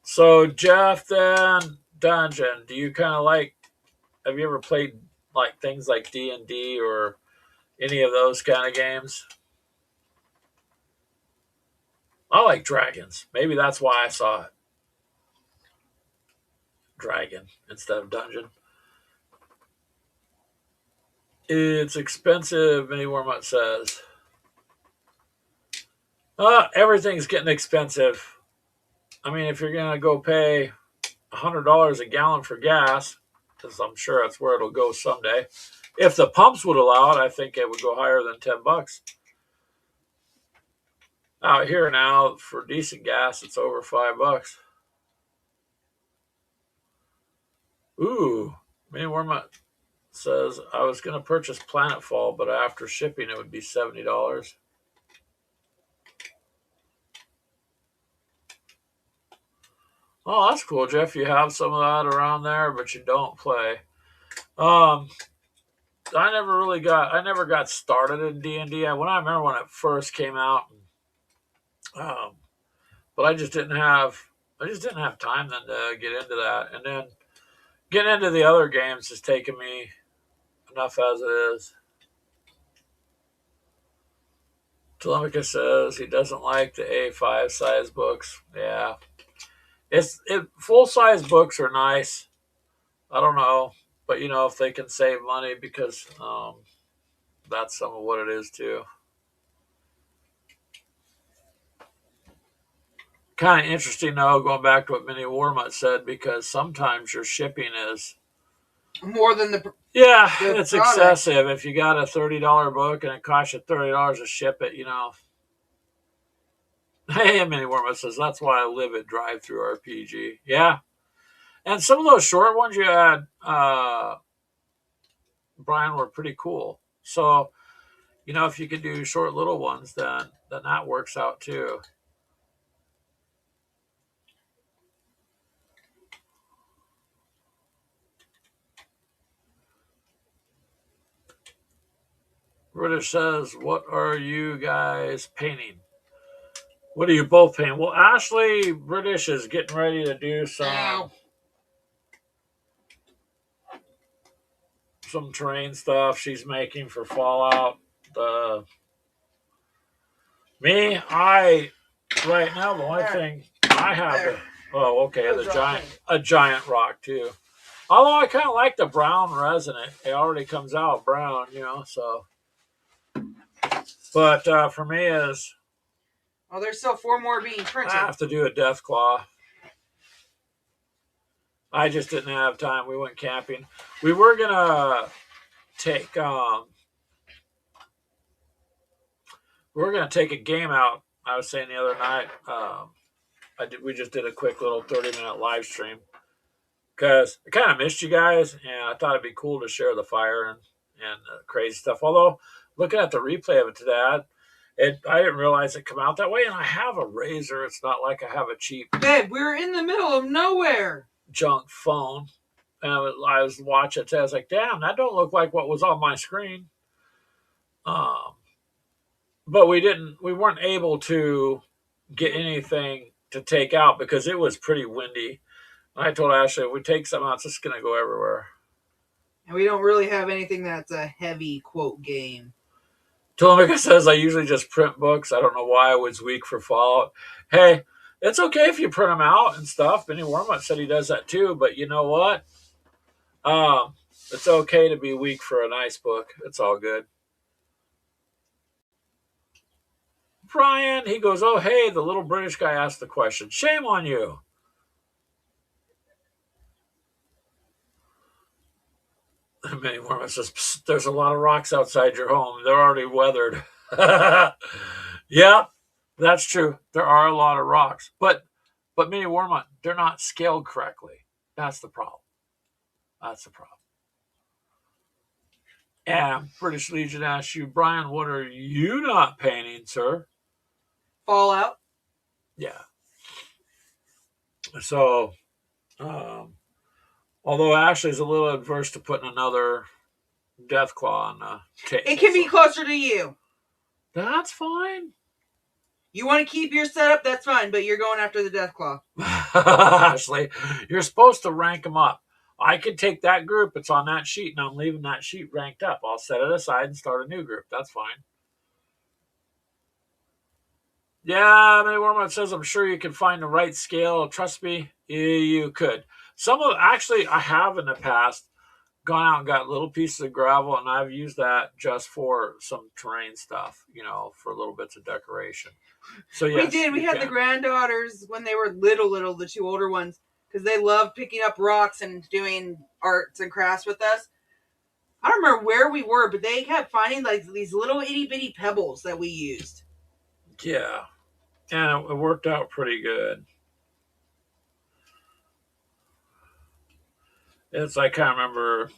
So Jeff, then Dungeon. Do you kind of like? Have you ever played like things like D&D or any of those kind of games? I like dragons. Maybe that's why I saw it. Dragon instead of dungeon. It's expensive, Mini Wormut says. Everything's getting expensive. I mean, if you're going to go pay $100 a gallon for gas, because I'm sure that's where it'll go someday. If the pumps would allow it, I think it would go higher than $10. Out here now, for decent gas, it's over $5. Ooh, Mini Wormut says, I was going to purchase Planetfall, but after shipping, it would be $70. Oh, that's cool, Jeff. You have some of that around there, but you don't play. I never got started in D&D. I remember when it first came out, but I just didn't have time then to get into that. And then getting into the other games has taken me enough as it is. Telemachus says he doesn't like the A5 size books. Yeah. Full size books are nice. I don't know. But, you know, if they can save money, because that's some of what it is, too. Kind of interesting, though, going back to what Mini Wormut said, because sometimes your shipping is more than the it's product. Excessive. If you got a $30 book and it costs you $30 to ship it, you know. Hey, Mini Wormut says, that's why I live at Drive Through RPG. Yeah. And some of those short ones you had, Brian, were pretty cool. So You know, if you can do short little ones, then that works out too. British says, "What are you guys painting? What are you both painting?" Well, Ashley British is getting ready to do some terrain stuff she's making for Fallout. The Me, right now the only thing I have There. to, oh, okay, Those are a giant rock too. Although I kind of like the brown resin, it already comes out brown, you know. So, but for me is Oh, there's still 4 more being I printed. have to do a death claw. I just didn't have time. We went camping. We were gonna take a game out. I was saying the other night. We just did a quick little 30-minute live stream because I kind of missed you guys, and I thought it'd be cool to share the fire and crazy stuff. Although looking at the replay of it today, I didn't realize it come out that way. And I have a razor. It's not like I have a cheap Babe, we were in the middle of nowhere. junk phone. And I was watching it today. I was like, damn, that don't look like what was on my screen. But we weren't able to get anything to take out because it was pretty windy. I told Ashley, if we take something out, it's just going to go everywhere. And we don't really have anything that's a heavy quote game. Tolemika says, I usually just print books. I don't know why I was weak for Fallout. Hey, it's okay if you print them out and stuff. Benny Wormuth said he does that too. But you know what? It's okay to be weak for a nice book. It's all good. Brian, he goes, oh, hey, the little British guy asked the question. Shame on you. Many Wormuth says, there's a lot of rocks outside your home. They're already weathered. Yeah, that's true. There are a lot of rocks. But Mini Wormuth, they're not scaled correctly. That's the problem. And British Legion asks you, Brian, what are you not painting, sir? Fallout. Yeah. So, although Ashley's a little adverse to putting another Deathclaw on the table. It can be closer to you. That's fine. You want to keep your setup, that's fine, but you're going after the Deathclaw. Ashley, you're supposed to rank them up. I could take that group, it's on that sheet, and I'm leaving that sheet ranked up. I'll set it aside and start a new group. That's fine. Yeah, Mini Wormuth says, I'm sure you can find the right scale. Trust me, you could. Actually, I have in the past gone out and got little pieces of gravel, and I've used that just for some terrain stuff, for little bits of decoration. So yes, we did. We had the granddaughters when they were little, the 2 older ones, because they loved picking up rocks and doing arts and crafts with us. I don't remember where we were, but they kept finding like these little itty bitty pebbles that we used. Yeah, and it worked out pretty good. I can't remember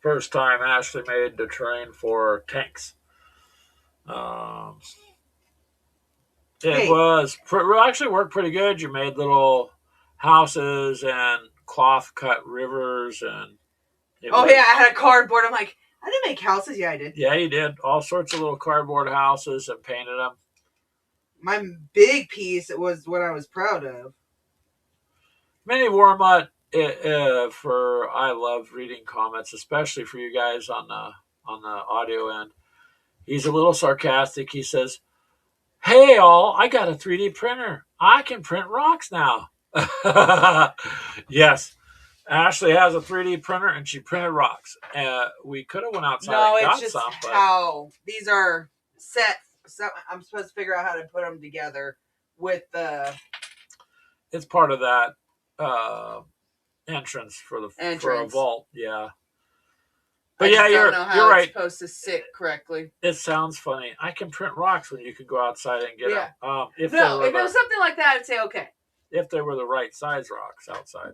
first time Ashley made the terrain for tanks. Actually worked pretty good. You made little houses and cloth cut rivers and. I had a cardboard. I'm like, I didn't make houses. Yeah, I did. Yeah, you did all sorts of little cardboard houses and painted them. My big piece was what I was proud of. Mini Wormuth. I love reading comments, especially for you guys on the audio end. He's a little sarcastic. He says, hey all, I got a 3D printer. I can print rocks now. Yes, Ashley has a 3D printer and she printed rocks. We could have went outside and got some. But how these are set. So I'm supposed to figure out how to put them together with the. It's part of that entrance for a vault. Yeah. But I you're right. It's supposed to sit correctly. It sounds funny. I can print rocks when you could go outside and get them. If it was something like that, I'd say okay. If they were the right size rocks outside.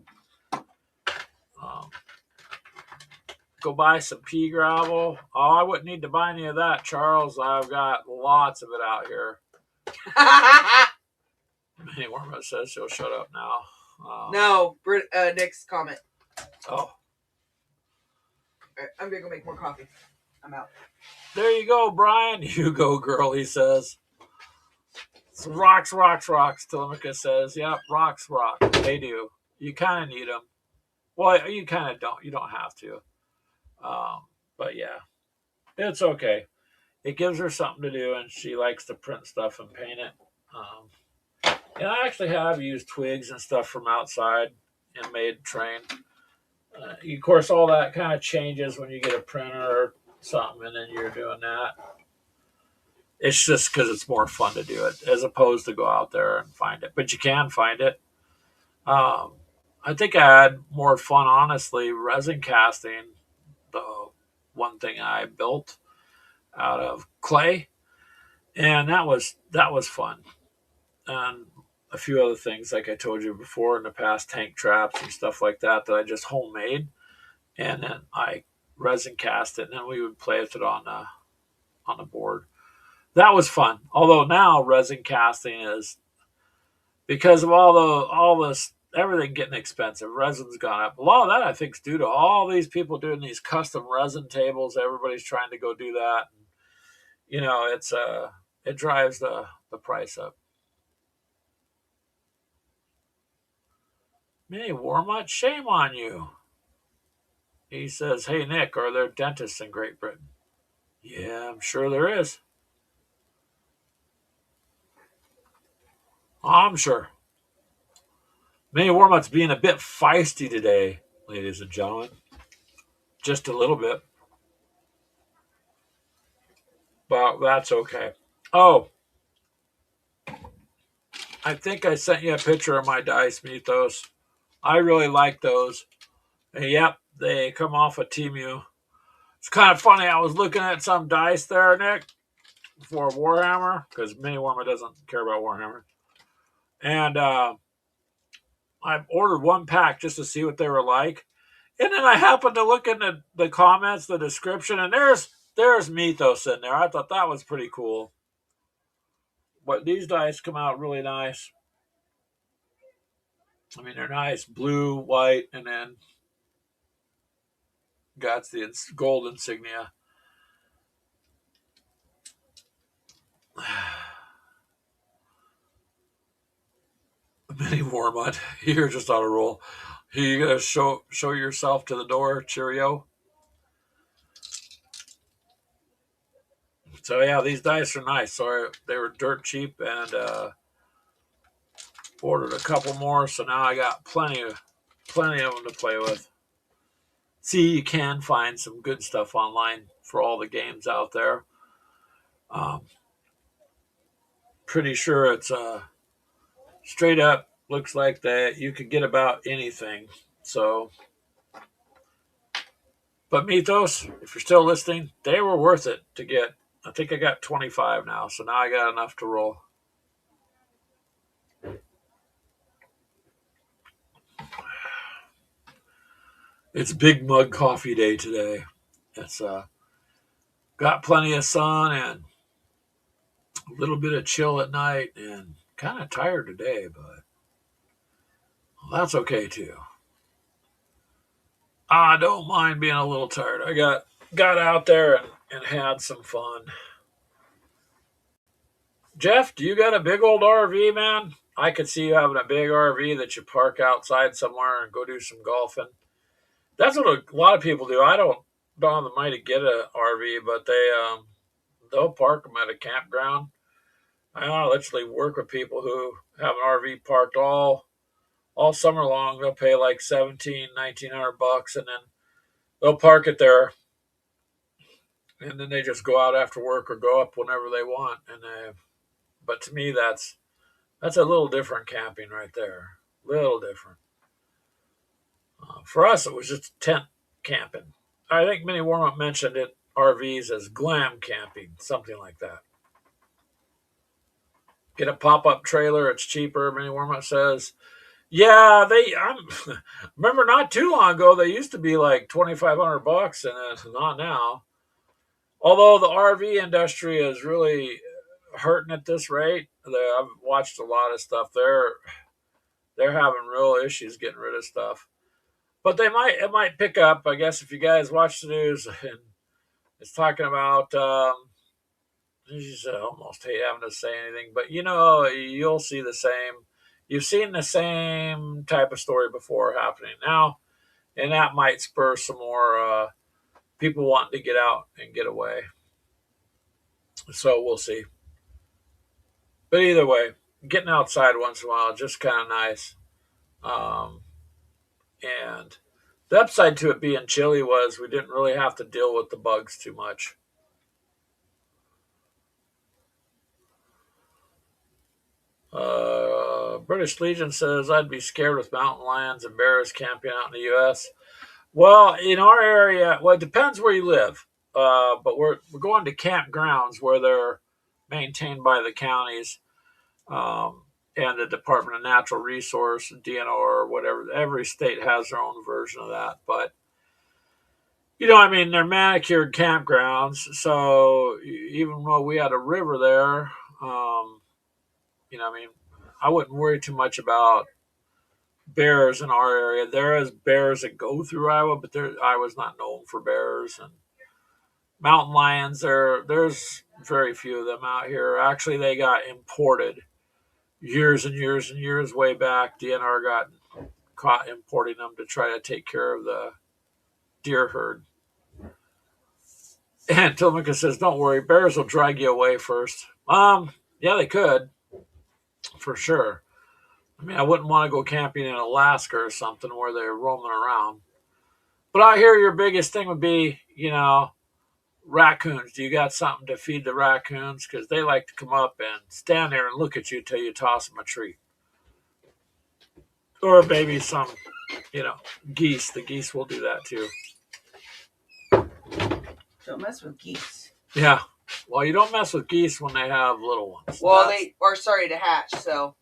go buy some pea gravel. Oh, I wouldn't need to buy any of that, Charles. I've got lots of it out here. Minnie Worma says she'll shut up now. No, Nick's comment. Oh. All right, I'm going to go make more coffee. I'm out. There you go, Brian. You go, girl, he says. Rocks, rocks, rocks, Telemachus says. Yep, rocks, rock. They do. You kind of need them. Well, you kind of don't. You don't have to. But yeah, it's okay. It gives her something to do, and she likes to print stuff and paint it. And I actually have used twigs and stuff from outside and made train. Of course, all that kind of changes when you get a printer or something, and then you're doing that. It's just because it's more fun to do it as opposed to go out there and find it. But you can find it. I think I had more fun, honestly, resin casting. The one thing I built out of clay, and that was fun. And a few other things, like I told you before in the past, tank traps and stuff like that I just homemade, and then I resin cast it, and then we would play with it on the board. That was fun. Although now resin casting is, because of all this everything getting expensive, resin's gone up. A lot of that I think is due to all these people doing these custom resin tables. Everybody's trying to go do that. You know, it drives the price up. Hey, Warmut, shame on you. He says, hey, Nick, are there dentists in Great Britain? Yeah, I'm sure there is. I'm sure. Minnie Warmut's being a bit feisty today, ladies and gentlemen. Just a little bit. But that's okay. Oh, I think I sent you a picture of my dice, Mythos. I really like those. And yep, they come off of Temu. It's kind of funny. I was looking at some dice there, Nick, for Warhammer, because Minnie Warma doesn't care about Warhammer. And I ordered one pack just to see what they were like. And then I happened to look in the comments, the description, and there's Mythos in there. I thought that was pretty cool. But these dice come out really nice. I mean, they're nice. Blue, white, and then got the gold insignia. Mini Warmut, you're just on a roll. You gonna show yourself to the door, cheerio. So yeah, these dice are nice. So they were dirt cheap, and ordered a couple more. So now I got plenty of them to play with. See, you can find some good stuff online for all the games out there. Pretty sure it's straight up looks like that you could get about anything. So, but Mythos, if you're still listening, they were worth it to get. I think I got 25 now, so now I got enough to roll. It's Big Mug Coffee Day today. It's got plenty of sun and a little bit of chill at night, and kind of tired today, but that's okay too. I don't mind being a little tired. I got out there and had some fun. Jeff, do you got a big old RV, man? I could see you having a big RV that you park outside somewhere and go do some golfing. That's what a lot of people do. I don't have the money to get an RV, but they'll park them at a campground. I literally work with people who have an RV parked all summer long. They'll pay like $1,900 and then they'll park it there, and then they just go out after work or go up whenever they want. But to me, that's a little different camping right there. Little different. For us, it was just tent camping. I think Minnie Warmup mentioned it, RVs, as glam camping, something like that. Get a pop-up trailer, it's cheaper, Minnie Warmup says. Yeah, remember not too long ago they used to be like $2,500, and it's not now. Although the RV industry is really hurting at this rate. I've watched a lot of stuff. They're having real issues getting rid of stuff. But it might pick up. I guess if you guys watch the news, and it's talking about I almost hate having to say anything, but you'll see the same. You've seen the same type of story before happening now, and that might spur some more people wanting to get out and get away. So we'll see. But either way, getting outside once in a while is just kind of nice. Um, and the upside to it being chilly was we didn't really have to deal with the bugs too much. British Legion says I'd be scared with mountain lions and bears camping out in the U.S. Well, in our area, it depends where you live. But we're going to campgrounds where they're maintained by the counties and the Department of Natural Resource, DNR, or whatever. Every state has their own version of that. But, they're manicured campgrounds. So even though we had a river there, I wouldn't worry too much about bears in our area. There is bears that go through Iowa, but Iowa's not known for bears. And mountain lions, there's very few of them out here. Actually, they got imported years and years and years way back. DNR got caught importing them to try to take care of the deer herd. And Tillamook says, don't worry, bears will drag you away first. Yeah, they could, for sure. I wouldn't want to go camping in Alaska or something where they're roaming around. But I hear your biggest thing would be, raccoons. Do you got something to feed the raccoons? Because they like to come up and stand there and look at you till you toss them a treat. Or maybe some, geese. The geese will do that too. Don't mess with geese. Yeah. Well, you don't mess with geese when they have little ones. Well, they are starting to hatch, so.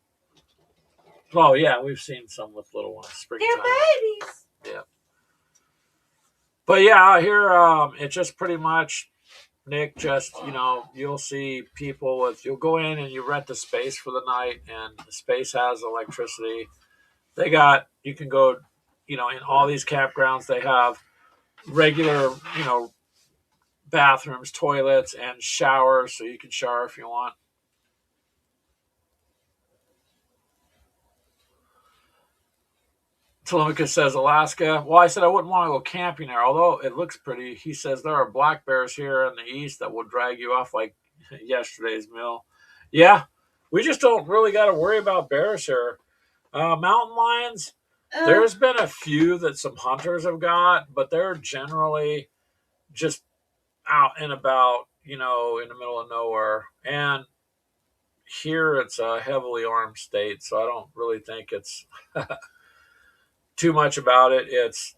Oh, yeah. We've seen some with little ones. Springtime. They're babies. Yeah. But yeah, here it's just pretty much, Nick, just, you'll see people you'll go in and you rent the space for the night, and the space has electricity. You can go, in all these campgrounds, they have regular, bathrooms, toilets, and showers, so you can shower if you want. Telemachus says Alaska. Well, I said I wouldn't want to go camping there, although it looks pretty. He says there are black bears here in the east that will drag you off like yesterday's meal. Yeah, we just don't really got to worry about bears here. Mountain lions, there's been a few that some hunters have got, but they're generally just out and about, in the middle of nowhere. And here it's a heavily armed state, so I don't really think it's too much about it. It's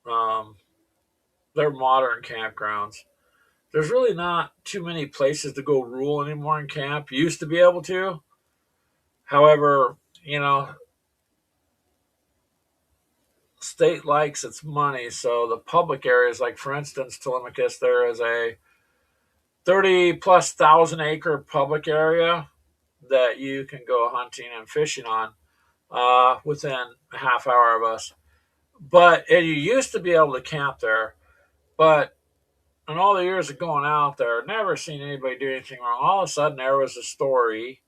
they're modern campgrounds. There's really not too many places to go rural anymore in camp. You used to be able to. However, state likes its money, so the public areas, like for instance, Telemachus, there is a 30+ thousand acre public area that you can go hunting and fishing on within a half hour of us. And you used to be able to camp there, but in all the years of going out there, never seen anybody do anything wrong. All of a sudden, there was a story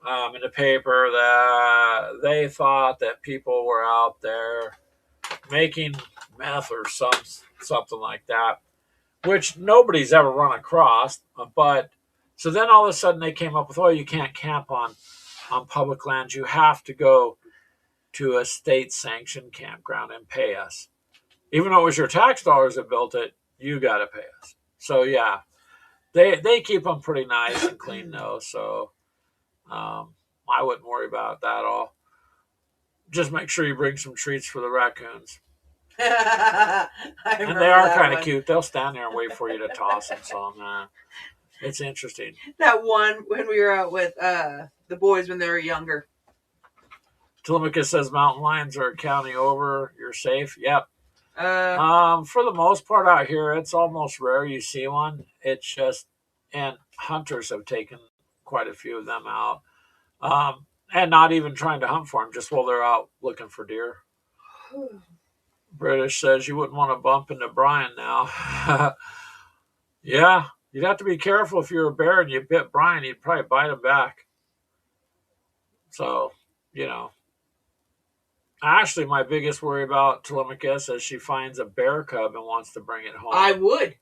in the paper that they thought that people were out there making meth or something like that, which nobody's ever run across. But so then all of a sudden they came up with, you can't camp on public lands. You have to go to a state-sanctioned campground and pay us. Even though it was your tax dollars that built it, you got to pay us. So yeah, they keep them pretty nice and clean though. So I wouldn't worry about that at all. Just make sure you bring some treats for the raccoons. And they are kind of cute. They'll stand there and wait for you to toss them. So it's interesting. That one when we were out with the boys when they were younger. Telemachus says mountain lions are a county over. You're safe. Yep. Uh, For the most part out here, it's almost rare you see one. It's just, and hunters have taken quite a few of them out. And not even trying to hunt for them, just while they're out looking for deer. British says you wouldn't want to bump into Brian now. Yeah, you'd have to be careful if you're a bear and you bit Brian, he'd probably bite him back. So, you know. Actually, my biggest worry about Telemachus is she finds a bear cub and wants to bring it home. I would.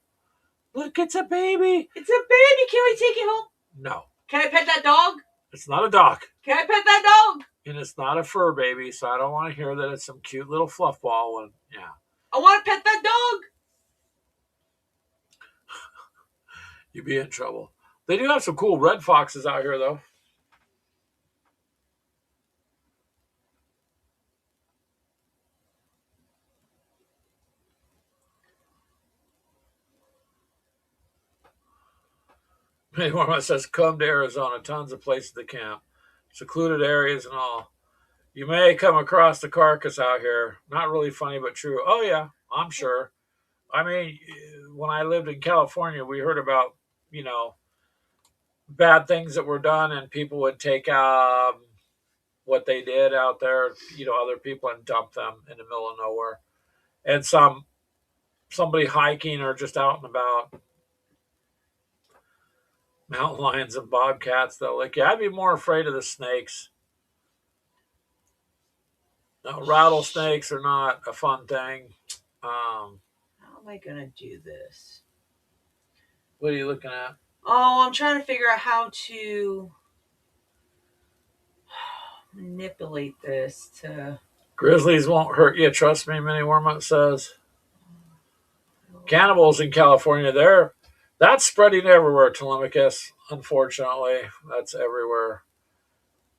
Look, it's a baby. It's a baby. Can we take it home? No. Can I pet that dog? It's not a dog. Can I pet that dog? And it's not a fur baby, so I don't want to hear that it's some cute little fluff ball. And yeah. I want to pet that dog. You'd be in trouble. They do have some cool red foxes out here, though. Anyone says, come to Arizona, tons of places to camp, secluded areas and all. You may come across the carcass out here. Not really funny, but true. Oh, yeah, I'm sure. I mean, when I lived in California, we heard about, bad things that were done, and people would take what they did out there, other people, and dump them in the middle of nowhere. And somebody hiking or just out and about, mountain lions and bobcats, they'll lick you. I'd be more afraid of the snakes. No, rattlesnakes are not a fun thing. How am I going to do this? What are you looking at? Oh, I'm trying to figure out how to manipulate this to... Grizzlies won't hurt you. Trust me, Minnie Wormup says. Cannibals in California, that's spreading everywhere, Telemachus. Unfortunately, that's everywhere.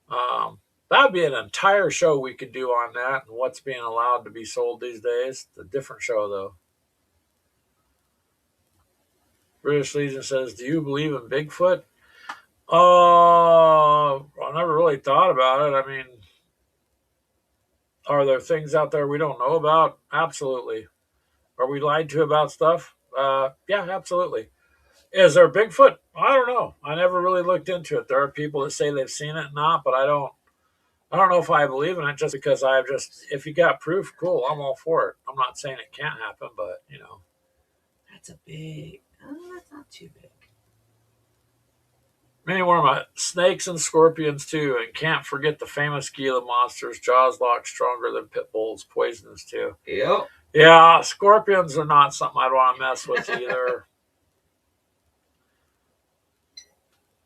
That would be an entire show we could do on that and what's being allowed to be sold these days. It's a different show, though. British Legion says, do you believe in Bigfoot? I never really thought about it. I mean, are there things out there we don't know about? Absolutely. Are we lied to about stuff? Yeah, absolutely. Is there Bigfoot? I don't know. I never really looked into it. There are people that say they've seen it, but I don't know if I believe in it just because if you got proof, cool, I'm all for it. I'm not saying it can't happen, but, That's a big... Oh, that's not too big. Many more snakes and scorpions, too, and can't forget the famous Gila monsters. Jaws locked stronger than pit bulls, poisonous, too. Yep. Yeah, scorpions are not something I'd want to mess with either.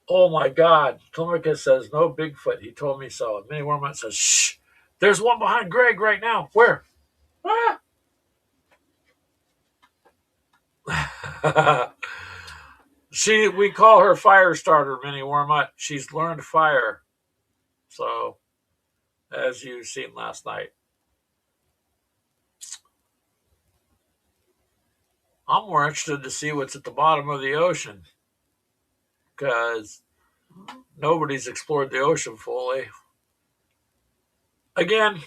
Oh, my God. Telemachus says, no Bigfoot. He told me so. Minnie Wormup says, shh. There's one behind Greg right now. Where? Ah. We call her fire starter, Minnie Wormup. She's learned fire. So, as you've seen last night. I'm more interested to see what's at the bottom of the ocean. Because nobody's explored the ocean fully. Again,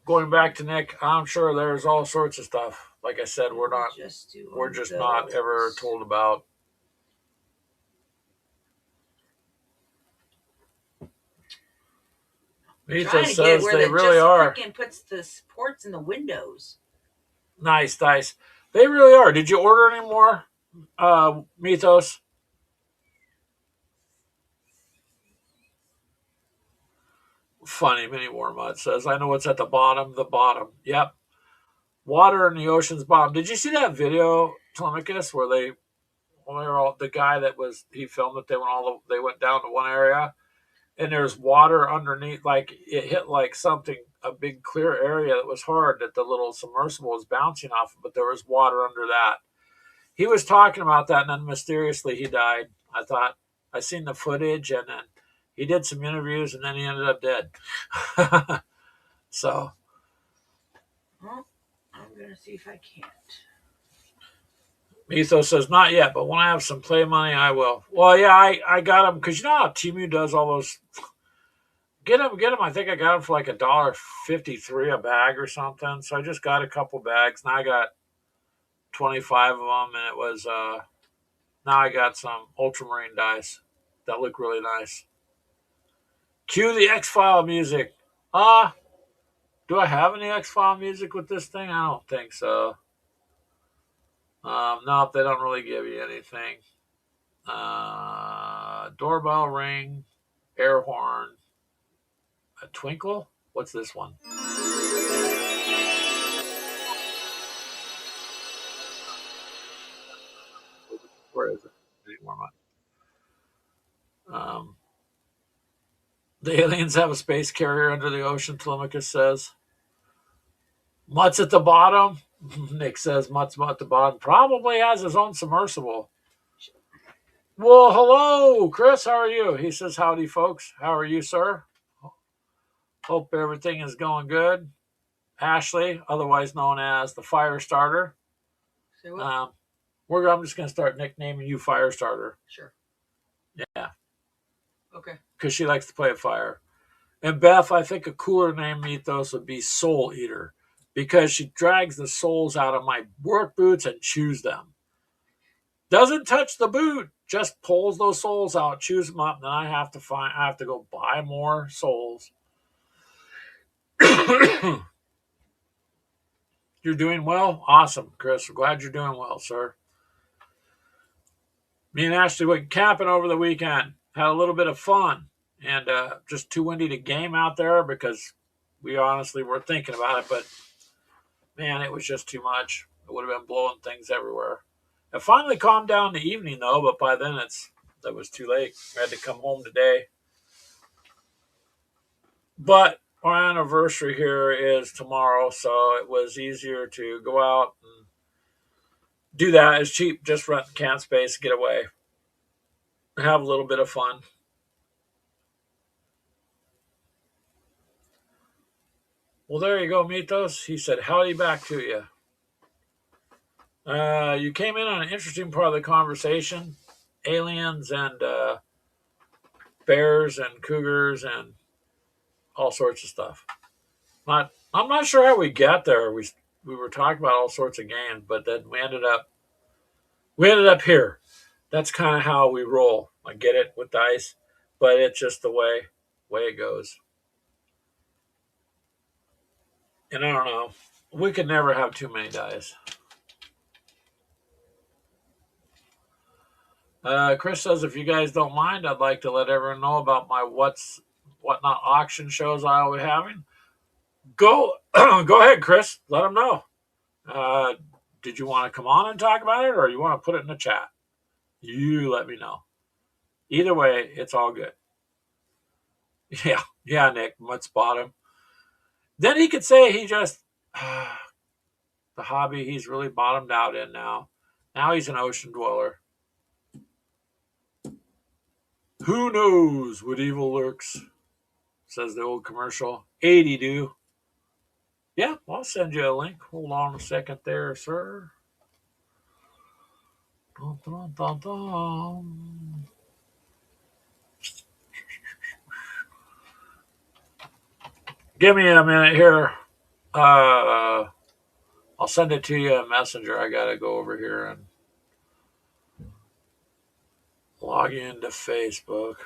going back to Nick, I'm sure there's all sorts of stuff. Like I said, we're just not ever told about. Mita says they really are. Freaking puts the supports in the windows. Nice. They really are. Did you order any more, Mythos? Funny, Minnie Wormup says, I know what's at the bottom. Yep. Water in the ocean's bottom. Did you see that video, Telemachus, where the guy he filmed it, they went down to one area and there's water underneath, like it hit like a big clear area that was hard that the little submersible was bouncing off, but there was water under that. He was talking about that and then mysteriously he died. I seen the footage and then he did some interviews and then he ended up dead. So. Well, I'm going to see if I can't. Mythos says, not yet, but when I have some play money, I will. Well, yeah, I got them because you know how Temu does all those Get them. I think I got them for like $1.53 a bag or something. So I just got a couple bags. Now I got 25 of them, and it was now I got some ultramarine dice that look really nice. Cue the X-File music. Do I have any X-File music with this thing? I don't think so. No, they don't really give you anything. Doorbell ring, air horn, a twinkle. What's this one? Where is it? Any more money? Um, the aliens have a space carrier under the ocean, Telemachus says. Mutt's at the bottom. Nick says Mutt's at the bottom. Probably has his own submersible. Well, hello, Chris. How are you? He says, howdy, folks. How are you, sir? Hope everything is going good. Ashley, otherwise known as the fire starter. Say what? I'm just going to start nicknaming you Fire Starter. Sure. Yeah. Okay. Because she likes to play with fire. And Beth, I think a cooler name Mythos would be Soul Eater. Because she drags the souls out of my work boots and chews them. Doesn't touch the boot, just pulls those souls out, chews them up, and then I have to go buy more souls. You're doing well? Awesome, Chris. I'm glad you're doing well, sir. Me and Ashley went camping over the weekend. Had a little bit of fun. And just too windy to game out there because we honestly were thinking about it. But, man, it was just too much. It would have been blowing things everywhere. It finally calmed down in the evening, though. But by then, it was too late. We had to come home today. But our anniversary here is tomorrow. So it was easier to go out and do that. It's cheap. Just rent the camp space, get away. Have a little bit of fun. Well, there you go, Mythos. He said, howdy back to you. You came in on an interesting part of the conversation. Aliens and bears and cougars and all sorts of stuff. I'm not sure how we got there. We were talking about all sorts of games, but then we ended up here. That's kind of how we roll. I get it with dice, but it's just the way it goes. And I don't know. We could never have too many dice. Chris says, if you guys don't mind, I'd like to let everyone know about my whatnot auction shows I'll be having. Go ahead, Chris. Let them know. Did you want to come on and talk about it, or you want to put it in the chat? You let me know. Either way, it's all good. Yeah, Nick, let's spot him. Then he could say he just the hobby he's really bottomed out in now. Now he's an ocean dweller. Who knows what evil lurks, says the old commercial. 80 do. Yeah, I'll send you a link. Hold on a second there, sir. Dun, dun, dun, dun. Give me a minute here. I'll send it to you in Messenger. I got to go over here and log into Facebook.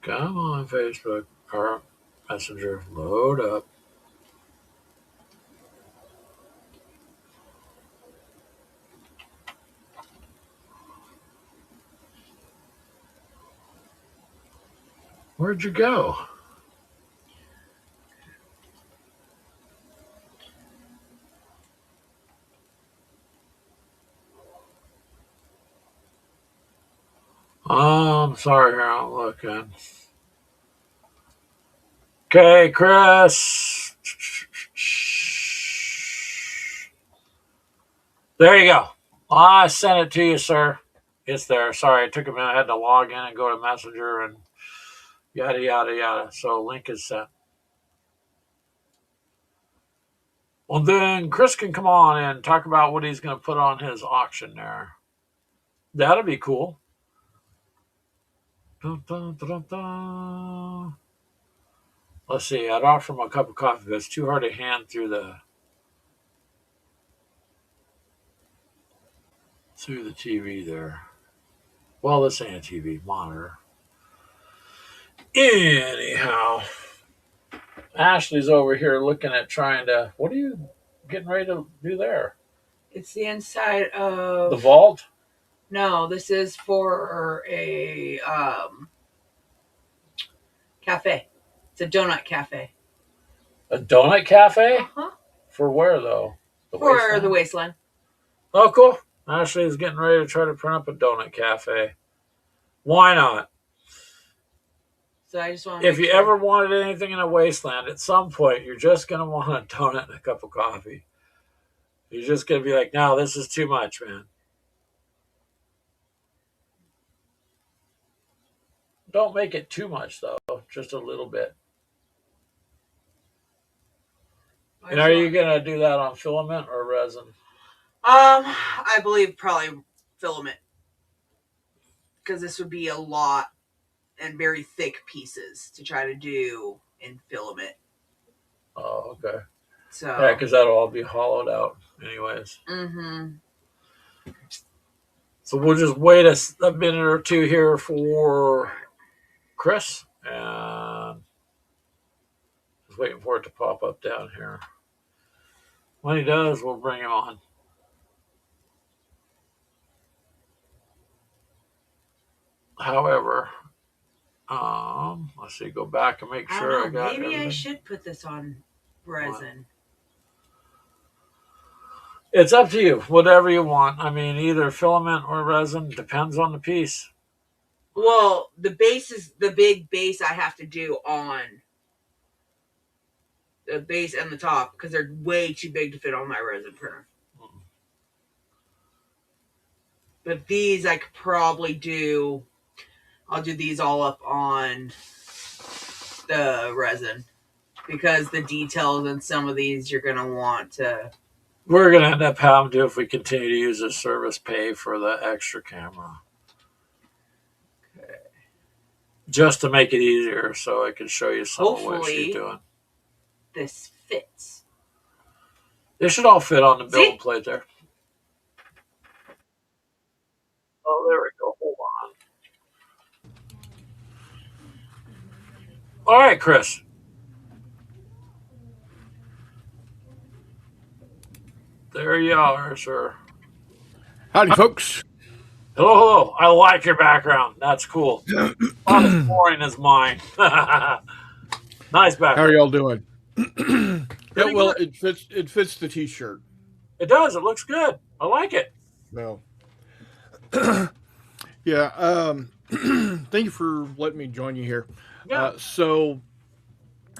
Come on, Facebook or Messenger. Load up. Where'd you go? I'm sorry, here I'm looking. Okay, Chris. There you go. I sent it to you, sir. It's there. Sorry, it took a minute. I had to log in and go to Messenger and yada, yada, yada. So link is sent. Well, then Chris can come on and talk about what he's going to put on his auction there. That'll be cool. Dun, dun, dun, dun, dun. Let's see. I'd offer him a cup of coffee, but it's too hard to hand through the TV there. Well, this ain't a TV monitor. Anyhow, Ashley's over here looking at trying to. What are you getting ready to do there? It's the inside of the vault. No, this is for a cafe. It's a donut cafe. A donut cafe? Uh-huh. For where though? The wasteland. Oh, cool. Ashley's getting ready to try to print up a donut cafe. Why not? So I just want. If you ever wanted anything in a wasteland, at some point you're just gonna want a donut and a cup of coffee. You're just gonna be like, no, this is too much, man. Don't make it too much though, just a little bit. And are you gonna do that on filament or resin? I believe probably filament, because this would be a lot and very thick pieces to try to do in filament. Oh, okay. So yeah, because that'll all be hollowed out, anyways. Mm-hmm. So we'll just wait a minute or two here for Chris, and just waiting for it to pop up down here. When he does, we'll bring him on. However, let's see, go back and make sure I got maybe everything. I should put this on resin. It's up to you, whatever you want. I mean, either filament or resin, depends on the piece. Well, the base is the big base I have to do on the base and the top, because they're way too big to fit on my resin printer. But these I could probably do. I'll do these all up on the resin, because the details in some of these you're going to want to. We're going to end up having to, if we continue to use this service, pay for the extra camera. Okay. Just to make it easier so I can show you some of what she's doing. This fits. They should all fit on the build plate there. Oh, there we go. Hold on. All right, Chris. There you are, sir. Howdy, folks. Hello, hello. I like your background. That's cool. Not as boring as mine. Nice background. How are y'all doing? Yeah, well, it fits the T-shirt. It does. It looks good. I like it. Well, yeah. Thank you for letting me join you here. Yeah. So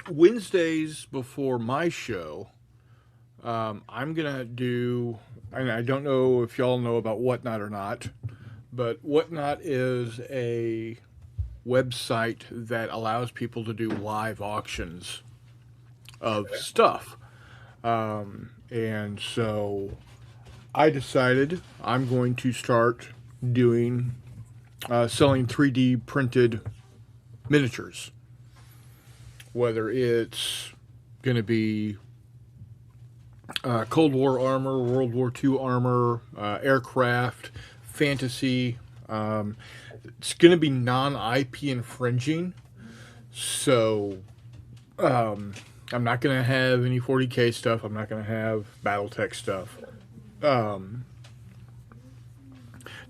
Wednesdays before my show, I'm gonna do. And I don't know if y'all know about Whatnot or not, but Whatnot is a website that allows people to do live auctions of stuff. And so I decided I'm going to start doing selling 3D printed miniatures, whether it's going to be Cold War armor, World War II armor, aircraft, fantasy. It's going to be non-IP infringing, so I'm not going to have any 40K stuff. I'm not going to have BattleTech stuff.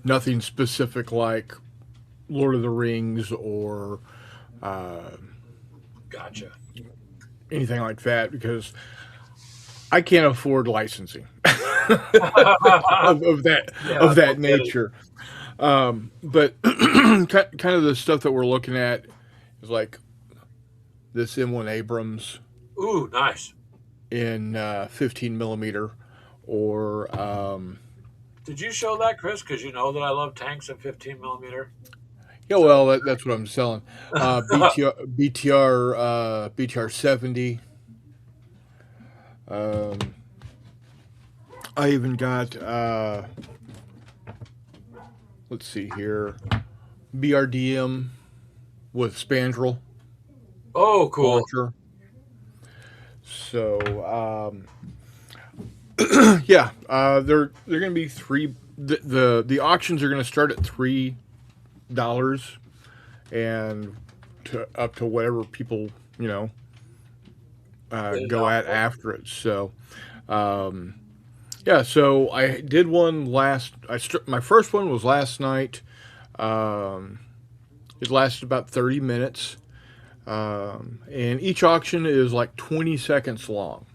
Nothing specific like Lord of the Rings or Gotcha. anything like that, because I can't afford licensing of that nature. But kind of the stuff that we're looking at is like this M1 Abrams. Ooh, nice. In 15 millimeter, or did you show that, Chris? Because you know that I love tanks in 15 millimeter. Yeah, well, that's what I'm selling. BTR 70. I even got, let's see here, BRDM with Spandrel Oh, cool. launcher. So, yeah, they're going to be three. The auctions are going to start at $3 and up to whatever people go at after it. So, um, yeah. So I did one last. My first one was last night. Um, it lasted about 30 minutes, and each auction is like 20 seconds long.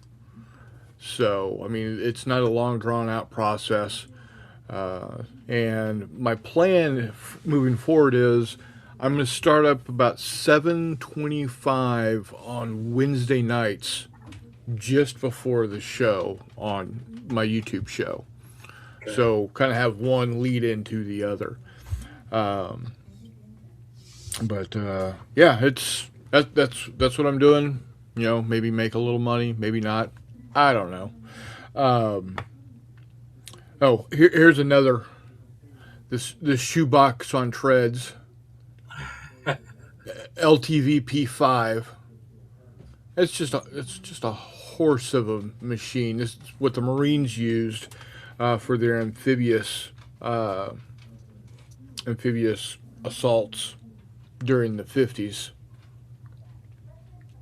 So I mean, it's not a long drawn out process. And my plan moving forward is I'm going to start up about 7:25 on Wednesday nights, just before the show on my YouTube show. Okay. So kind of have one lead into the other. Um, but yeah, that's what I'm doing. Maybe make a little money, maybe not. I don't know. Um, oh, here's another. This shoebox on treads. LTV P5. It's just a horse of a machine. This is what the Marines used for their amphibious assaults during the 50s.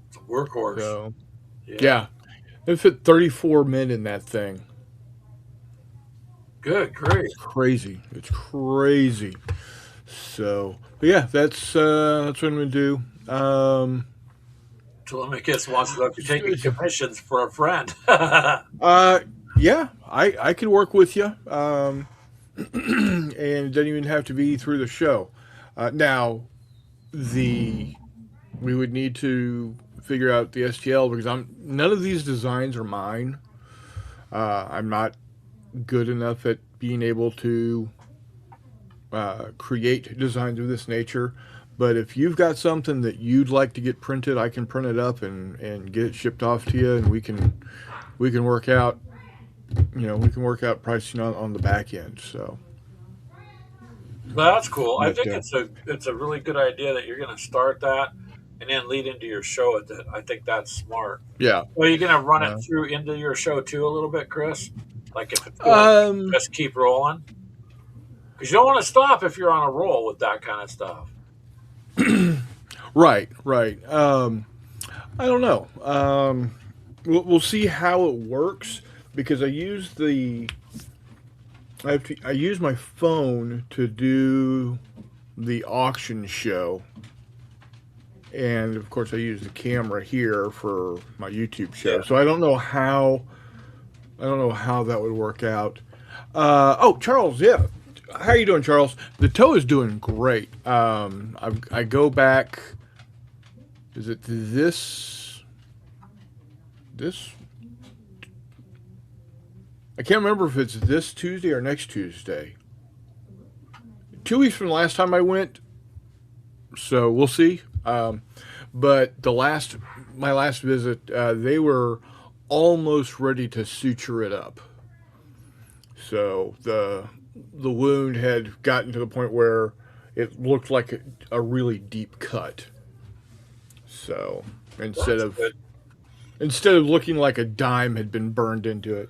It's a workhorse. So yeah, they fit 34 men in that thing. Good, great. It's crazy. It's crazy. So, but yeah, that's what I'm gonna do. Telemachus wants to know if you're taking commissions for a friend. Yeah, I can work with you. And it doesn't even have to be through the show. Now, we would need to figure out the STL because none of these designs are mine. I'm not good enough at being able to create designs of this nature. But if you've got something that you'd like to get printed, I can print it up and get it shipped off to you, and we can work out pricing on the back end. So That's cool. I but, think it's a really good idea that you're going to start that and then lead into your show with it. I think that's smart. yeah. Well, you're going to run it through into your show too a little bit, Chris. Like if it's going, just keep rolling, because you don't want to stop if you're on a roll with that kind of stuff. Right. I don't know. We'll see how it works because I use my phone to do the auction show, and of course I use the camera here for my YouTube show. Yeah. So I don't know how that would work out. Charles, yeah. How you doing, Charles? The toe is doing great. I go back. Is it this? I can't remember if it's this Tuesday or next Tuesday. 2 weeks from the last time I went, so we'll see. But my last visit, they were almost ready to suture it up. So the wound had gotten to the point where it looked like a really deep cut. So instead of looking like a dime had been burned into it.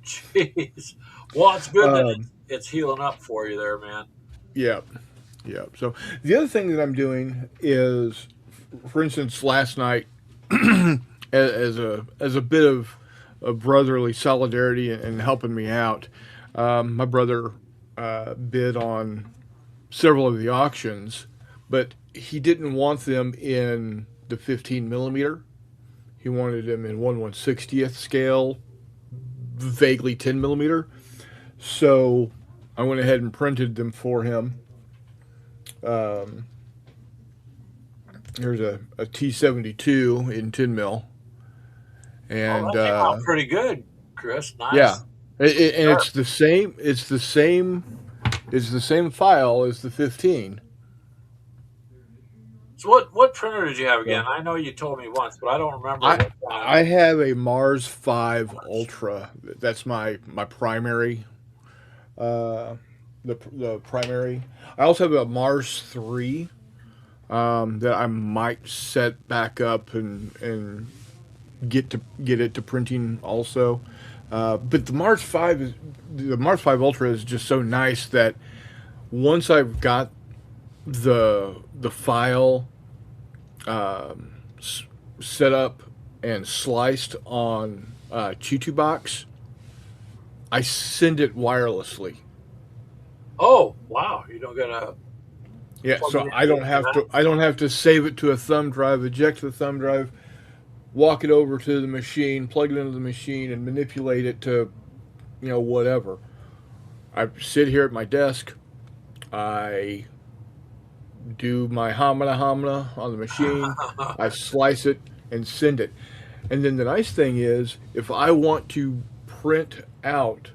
Jeez. Well, it's good that it's healing up for you there, man. Yeah. So the other thing that I'm doing is, for instance, last night, as a bit of brotherly solidarity and helping me out, my brother bid on several of the auctions, but he didn't want them in the 15 millimeter. He wanted them in 1/160th scale, vaguely 10 millimeter. So I went ahead and printed them for him. Here's a T72 in 10 mil, and that came out pretty good, Chris. Nice. yeah, and it's the same. It's the same file as the 15. So what printer did you have again? I know you told me once, but I don't remember I what kind I have a Mars 5 Ultra. That's my primary. Uh, the primary. I also have a Mars 3 that I might set back up and get it to printing also. But the Mars 5 Ultra is just so nice that once I've got the file set up and sliced on Box, I send it wirelessly. Oh, wow. You don't get a Yeah, plug it so in I don't and have out? to save it to a thumb drive, eject the thumb drive, walk it over to the machine, plug it into the machine, and manipulate it to whatever. I sit here at my desk. I do my hamana on the machine. I slice it and send it. And then the nice thing is, if I want to print out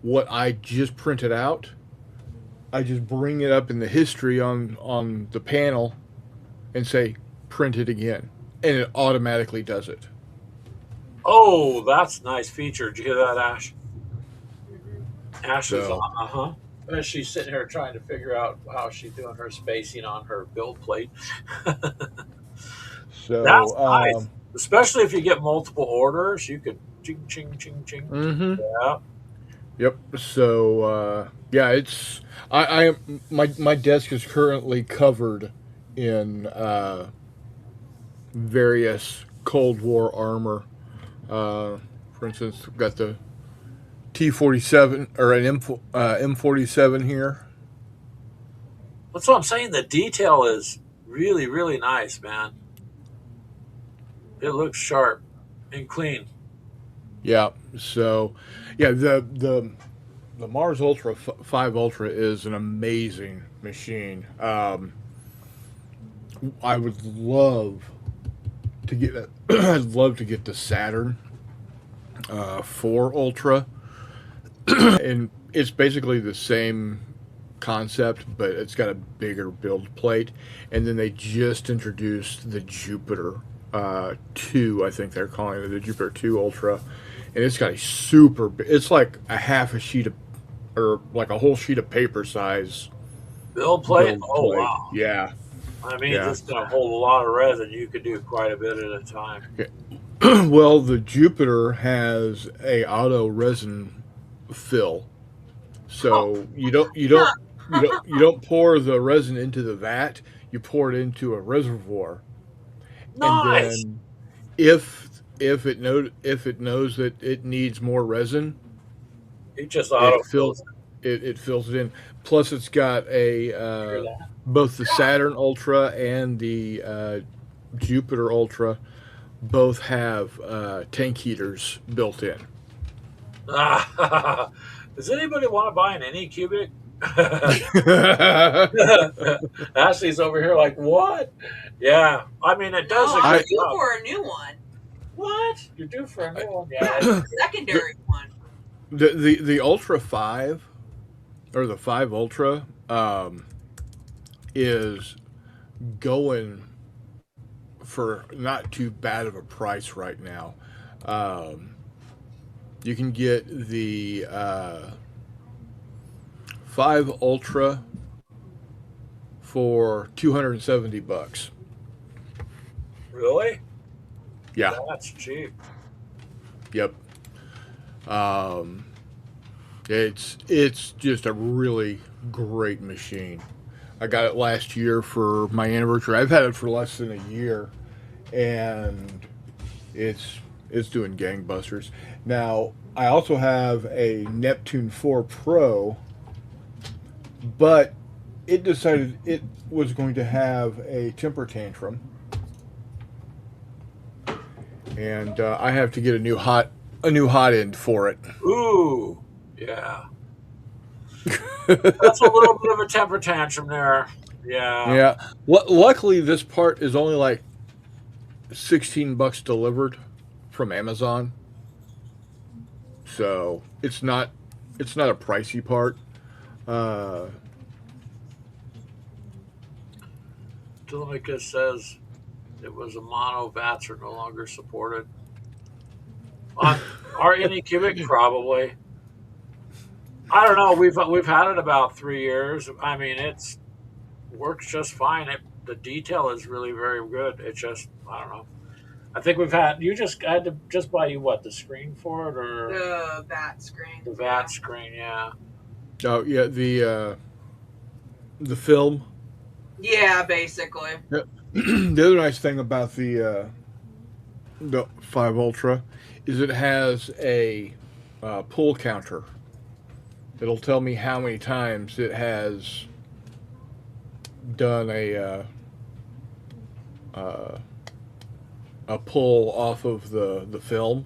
what I just printed out, I just bring it up in the history on the panel and say print it again, and it automatically does it. Oh, that's a nice feature. Did you hear that, Ash? Ash is on. So Uh-huh. As she's sitting here trying to figure out how she's doing her spacing on her build plate. That's so nice. Especially if you get multiple orders, you could ching, ching, ching, ching. mm-hmm. Yeah. Yep. So yeah, it's I am my desk is currently covered in various Cold War armor. For instance, we've got the T-47 or an M47 here. That's what I'm saying. The detail is really, really nice, man. It looks sharp and clean. Yeah. So yeah, the Mars Ultra 5 Ultra is an amazing machine. I would love to get I'd love to get the Saturn 4 Ultra, and it's basically the same concept, but it's got a bigger build plate. And then they just introduced the Jupiter 2, I think they're calling it the Jupiter 2 Ultra, and it's got a it's like a half a sheet of, or like a whole sheet of paper size Build plate? build Oh, plate. wow. Yeah, I mean, yeah. this is going to hold a lot of resin. You could do quite a bit at a time. Well, the Jupiter has a auto resin fill, so you don't pour the resin into the vat. You pour it into a reservoir, and Nice. then if it knows that it needs more resin, It just it auto fills fills. it fills it in. Plus, it's got a Hear that? both the Saturn Ultra and the Jupiter Ultra both have tank heaters built in. Does anybody want to buy an Anycubic? Ashley's over here like, what? Yeah. I mean, it does No, a I'm good due job. for a new one. What? You're due for a new one? Yeah. Secondary one. The Ultra 5 or the 5 Ultra is going for not too bad of a price right now. You can get the 5 Ultra for $270. Really? Yeah. That's cheap. Yep. It's just a really great machine. I got it last year for my anniversary. I've had it for less than a year, and it's doing gangbusters. Now, I also have a Neptune 4 Pro, but it decided it was going to have a temper tantrum, and I have to get a new hot end for it. Ooh. Yeah. That's a little bit of a temper tantrum there. Yeah. Yeah. Luckily, this part is only like $16 delivered from Amazon, so it's not a pricey part. Telemachus says it was a mono. Vats are no longer supported. On our Anycubic, probably. I don't know. We've had it about 3 years. I mean, it's works just fine. The detail is really very good. It's just I don't know. I think we've had you just had to just buy you what the screen for it or The bat screen. the VAT screen, yeah. Oh yeah, the film. Yeah, basically. Yeah. The other nice thing about the 5 Ultra is it has a pull counter. It'll tell me how many times it has done a pull off of the film,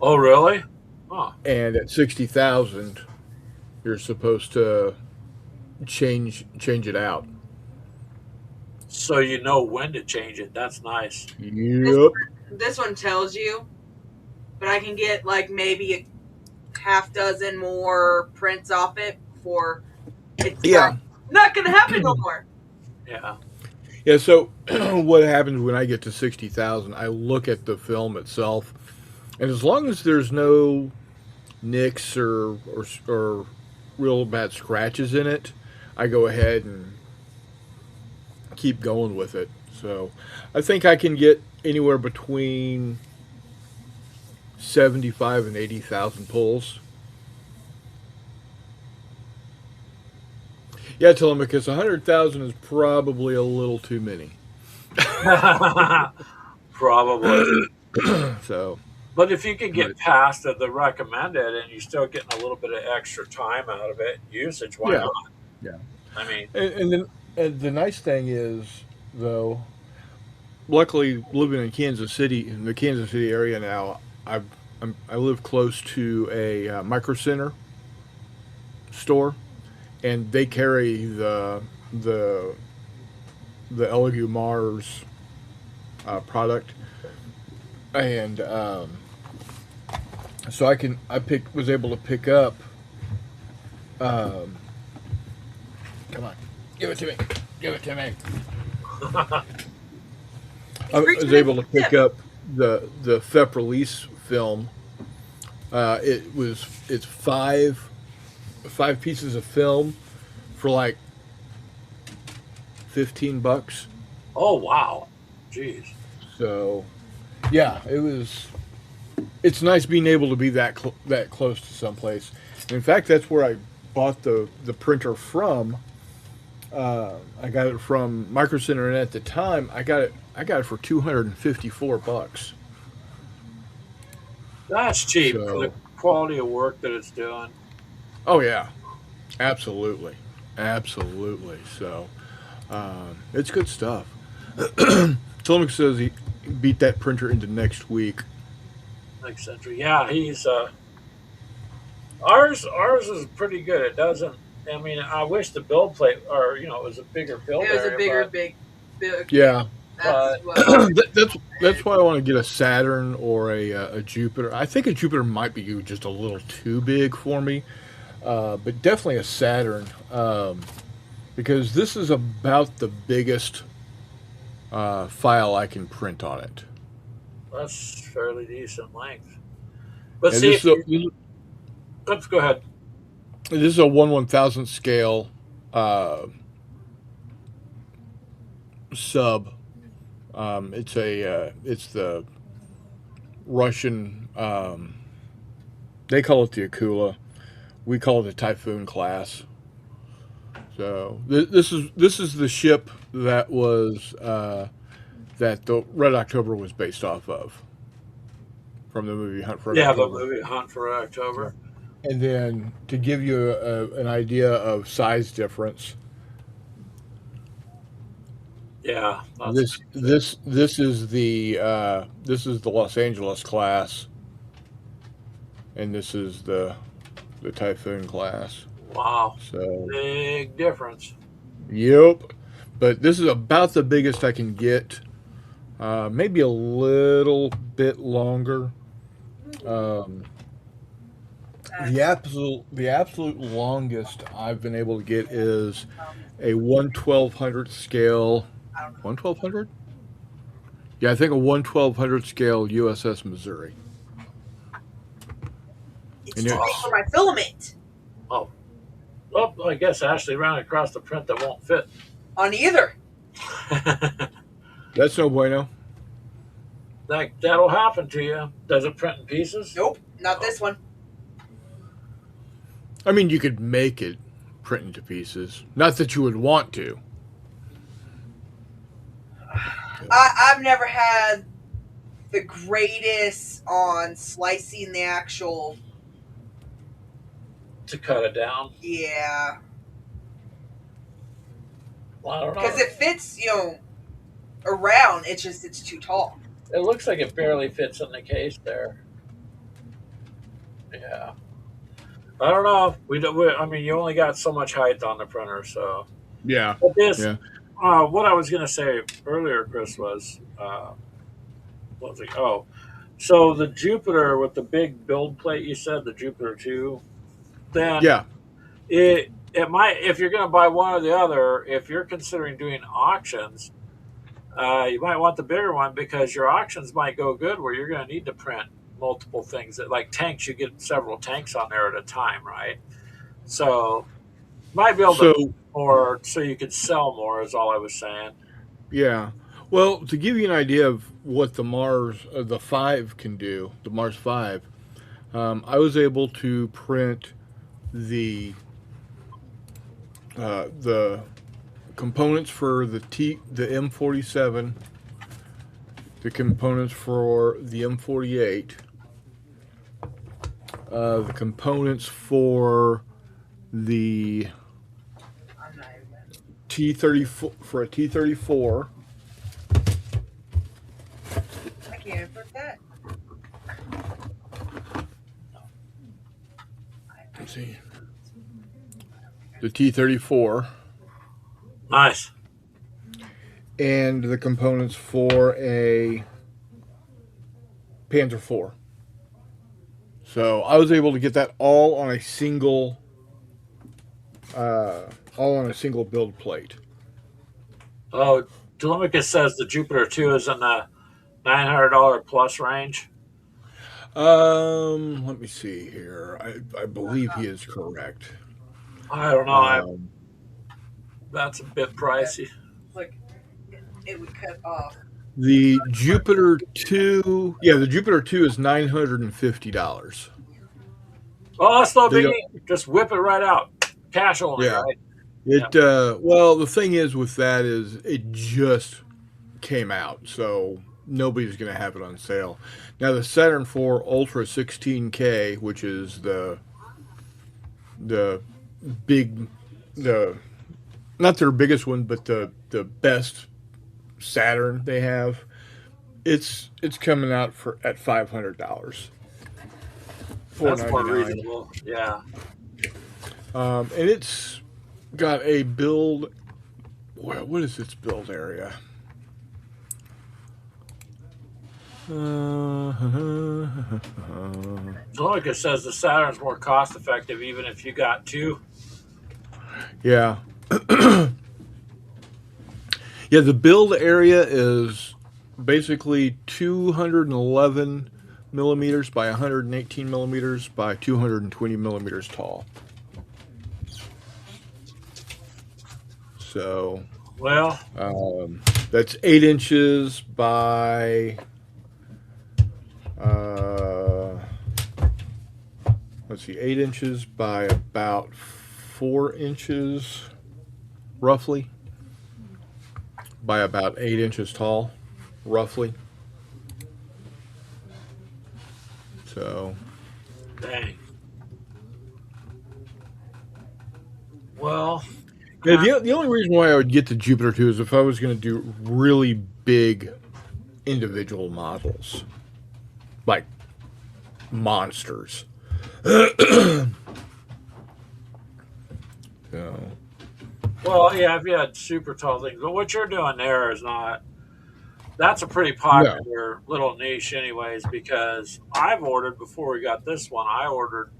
Oh, really? Huh. and at 60,000, you're supposed to change it out. So you know when to change it. That's nice. Yep. This one tells you, but I can get like maybe a half dozen more prints off it before it's Yeah. not gonna happen no more. Yeah. Yeah. So what happens when I get to 60,000? I look at the film itself, and as long as there's no nicks or real bad scratches in it, I go ahead and keep going with it. So I think I can get anywhere between 75 and 80,000 pulls. Yeah, Telemachus, 100,000 is probably a little too many. Probably. So, But if you can get past the recommended and you're still getting a little bit of extra time out of it, usage, why yeah, not? yeah. I mean, And then the nice thing is, though, luckily living in Kansas City, in the Kansas City area now, I live close to a Micro Center store, and they carry the Elegoo Mars product, and so was able to pick up. Come on, give it to me. Give it to me. I was able to pick up the FEP release film. It's five pieces of film for like $15. oh wow, jeez. So yeah, it's nice being able to be that close to someplace. And in fact, that's where I bought the printer from. I got it from Micro Center, and at the time, I got it for $254. That's cheap for So, the quality of work that it's doing. oh yeah, absolutely. So, it's good stuff. Tillamook says he beat that printer into next week. Next century, yeah, he's ours is pretty good. It doesn't. I mean, I wish the build plate, or it was a bigger build. It was area, a bigger, but, big. Yeah, That's what. that's why I want to get a Saturn or a Jupiter. I think a Jupiter might be just a little too big for me, but definitely a Saturn, because this is about the biggest file I can print on it. That's fairly decent length. But And see, this let's go ahead. is a 1/1000th scale sub. It's the Russian. They call it the Akula. We call it the Typhoon class. So this is the ship that was that the Red October was based off of, from the movie Hunt for Red Yeah, the October. movie Hunt for October. And then to give you an idea of size difference, Yeah, this is the Los Angeles class, and this is the Typhoon class. wow, So big difference. yep, but this is about the biggest I can get. Maybe a little bit longer. The absolute longest I've been able to get is a 1/1200 scale I don't know. 1/1200? Yeah, I think a 1/1200 scale USS Missouri. It's And too big it's for my filament Oh, well, I guess Ashley ran across the print that won't fit. on either. that's no bueno. That'll happen to you. Does it print in pieces? Nope, not Oh. this one. I mean, you could make it print into pieces. Not that you would want to. I've never had the greatest on slicing the actual. To cut it down? Yeah. Well, I don't know. Because it fits, around. It's too tall. It looks like it barely fits in the case there. Yeah. I don't know. I mean, you only got so much height on the printer, so. Yeah. But this, Yeah. what I was going to say earlier, Chris, was, what was it? Oh, so the Jupiter with the big build plate, you said, the Jupiter 2, then Yeah. it might, if you're going to buy one or the other, if you're considering doing auctions, you might want the bigger one because your auctions might go good where you're going to need to print multiple things. Like tanks, you get several tanks on there at a time, right? So might be able to So, more so you could sell more is all I was saying. yeah. Well, to give you an idea of what the Mars, the 5 can do, the Mars 5, I was able to print the components for the M47, the components for the M48, the components for the I'm not even. T34 for a T34. I can't even put that. Let's see. The T34 Nice. and the components for a Panzer IV. So I was able to get that all on a single build plate. Oh, Telemachus says the Jupiter 2 is in the $900 plus range. Let me see here. I believe he is correct. I don't know. That's a bit pricey. Look, it would cut off. The Jupiter 2, yeah, the Jupiter 2 is $950. Oh, that's no They biggie. Just whip it right out. Cash only, Yeah. right? Well, the thing is with that is it just came out, so nobody's going to have it on sale. Now the Saturn IV Ultra 16K, which is the big, not their biggest one, but the best Saturn they have, it's coming out at $500. That's more $499. reasonable. Yeah. And it's got a build. Well, what is its build area? Telemachus says the Saturn's more cost effective even if you got two. Yeah. Yeah, the build area is basically 211 millimeters by 118 millimeters by 220 millimeters tall. So, Well, that's 8 inches by, let's see, 8 inches by about 4 inches, roughly, by about 8 inches tall, roughly. So, dang. Well, yeah, the only reason why I would get the Jupiter 2 is if I was going to do really big individual models, like monsters. So, well, yeah, if you had super tall things, but what you're doing there is not. That's a pretty popular little niche, anyways. Because I've ordered before we got this one. I ordered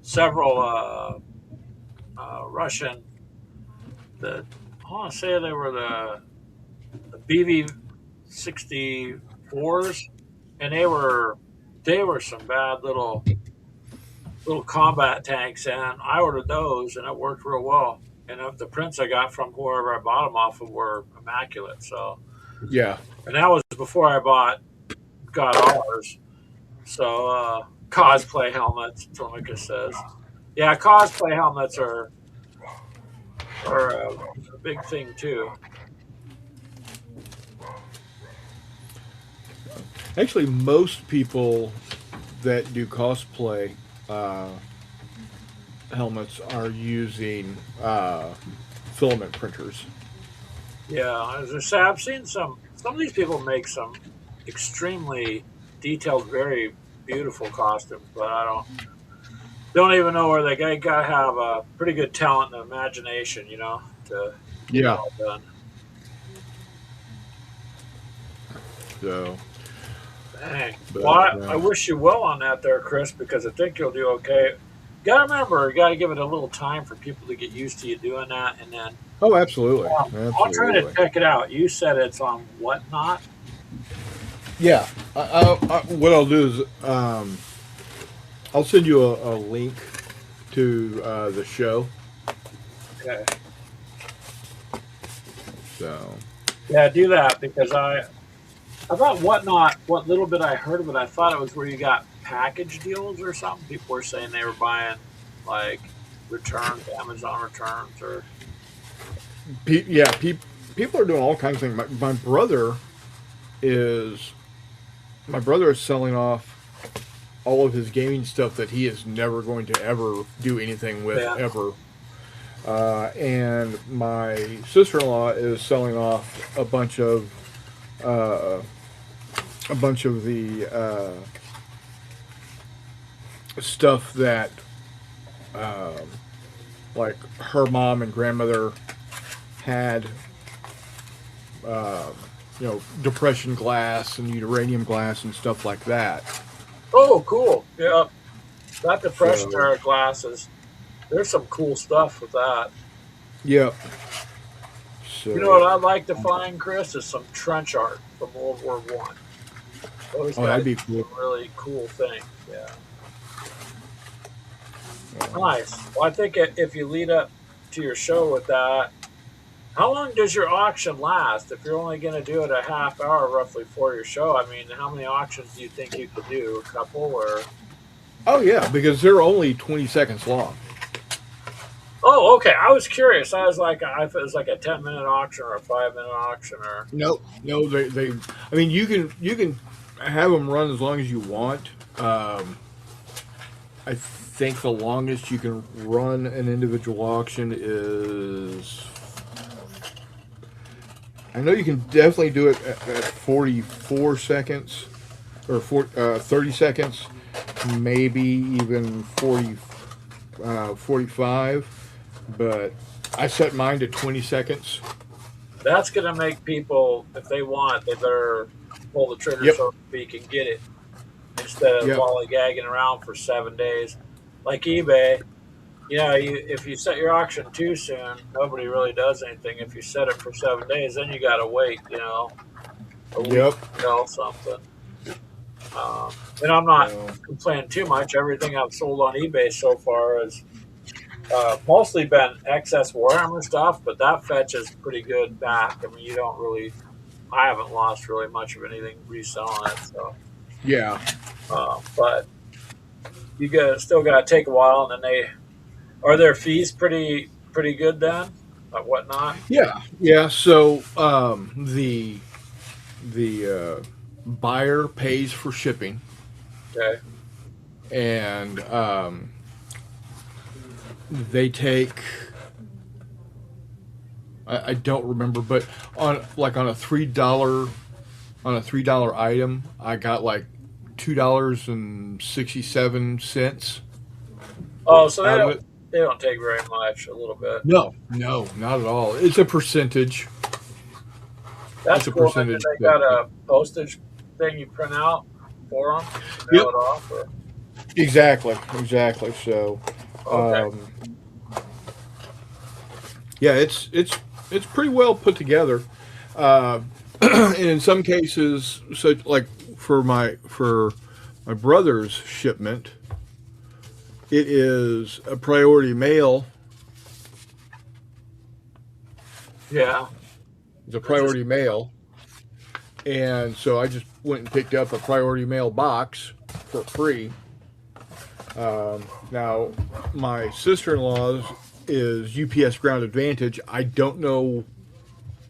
several Russian. I want to say they were the BV-64s, and they were some bad little combat tanks, and I ordered those, and it worked real well. And the prints I got from whoever I bought them off of were immaculate. So, Yeah. and that was before I got ours. So, cosplay helmets, Tomica says. Yeah, cosplay helmets are a big thing too. Actually, most people that do cosplay helmets are using filament printers. Yeah, as I say, I've seen some of these people make some extremely detailed, very beautiful costumes, but I don't even know where they got to have a pretty good talent and imagination, to get it Yeah. all done. So, Dang. but Well, I wish you well on that there, Chris, because I think you'll do okay. Got to remember, you got to give it a little time for people to get used to you doing that, and then oh, absolutely, I'll try to absolutely. check it out. You said it's on Whatnot. Yeah. What I'll do is I'll send you a link to the show. Okay. So, Yeah, do that because I thought Whatnot, what little bit I heard of it, I thought it was where you got package deals or something. People were saying they were buying like returns, Amazon returns, or yeah, people are doing all kinds of things. Is my brother is selling off all of his gaming stuff that he is never going to ever do anything with yeah. ever. And my sister-in-law is selling off a bunch of the stuff that like her mom and grandmother had, depression glass and uranium glass and stuff like that. Oh, cool. Yeah, that depression So, era glasses. There's some cool stuff with that. yeah. So, You know what I'd like to find, Chris, is some trench art from World War One. Those oh, guys that'd be do cool. some really cool things. Yeah. Yeah. Nice. Well, I think if you lead up to your show with that, how long does your auction last? If you're only going to do it a half hour roughly for your show, I mean, how many auctions do you think you could do? A couple or? Oh yeah, because they're only 20 seconds long. Oh, okay. I was curious. I was like, if it was like a 10-minute auction or a 5-minute auction or. No, they. I mean, you can have them run as long as you want. I think the longest you can run an individual auction is. I know you can definitely do it at 44 seconds or 30 seconds, maybe even 45. But I set mine to 20 seconds. That's going to make people, if they want, they better pull the trigger, Yep. so to speak, and get it instead of Yep. lollygagging around for 7 days. Like eBay, if you set your auction too soon, nobody really does anything. If you set it for 7 days, then you got to wait, a week Yep. to sell something. And I'm not So, complaining too much. Everything I've sold on eBay so far has mostly been excess Warhammer stuff, but that fetches pretty good back. I mean, I haven't lost really much of anything reselling it. So, yeah. but you still got to take a while, and then are their fees pretty good then? Whatnot? Yeah. So the buyer pays for shipping, Okay. and they take. I don't remember, but on a $3 item, I got like $2.67 Oh, so out of it. they don't take very much. A little bit. No, not at all. It's a percentage. That's It's a cool. And then percentage. they got a postage thing you print out for them. Yep. Mail it off. Or, Exactly. So, okay. Yeah, it's pretty well put together. And in some cases, such like for my brother's shipment, it is a priority mail. Yeah. It's a That's just priority mail, and so I just went and picked up a priority mail box for free. Now, my sister-in-law's is UPS Ground Advantage. I don't know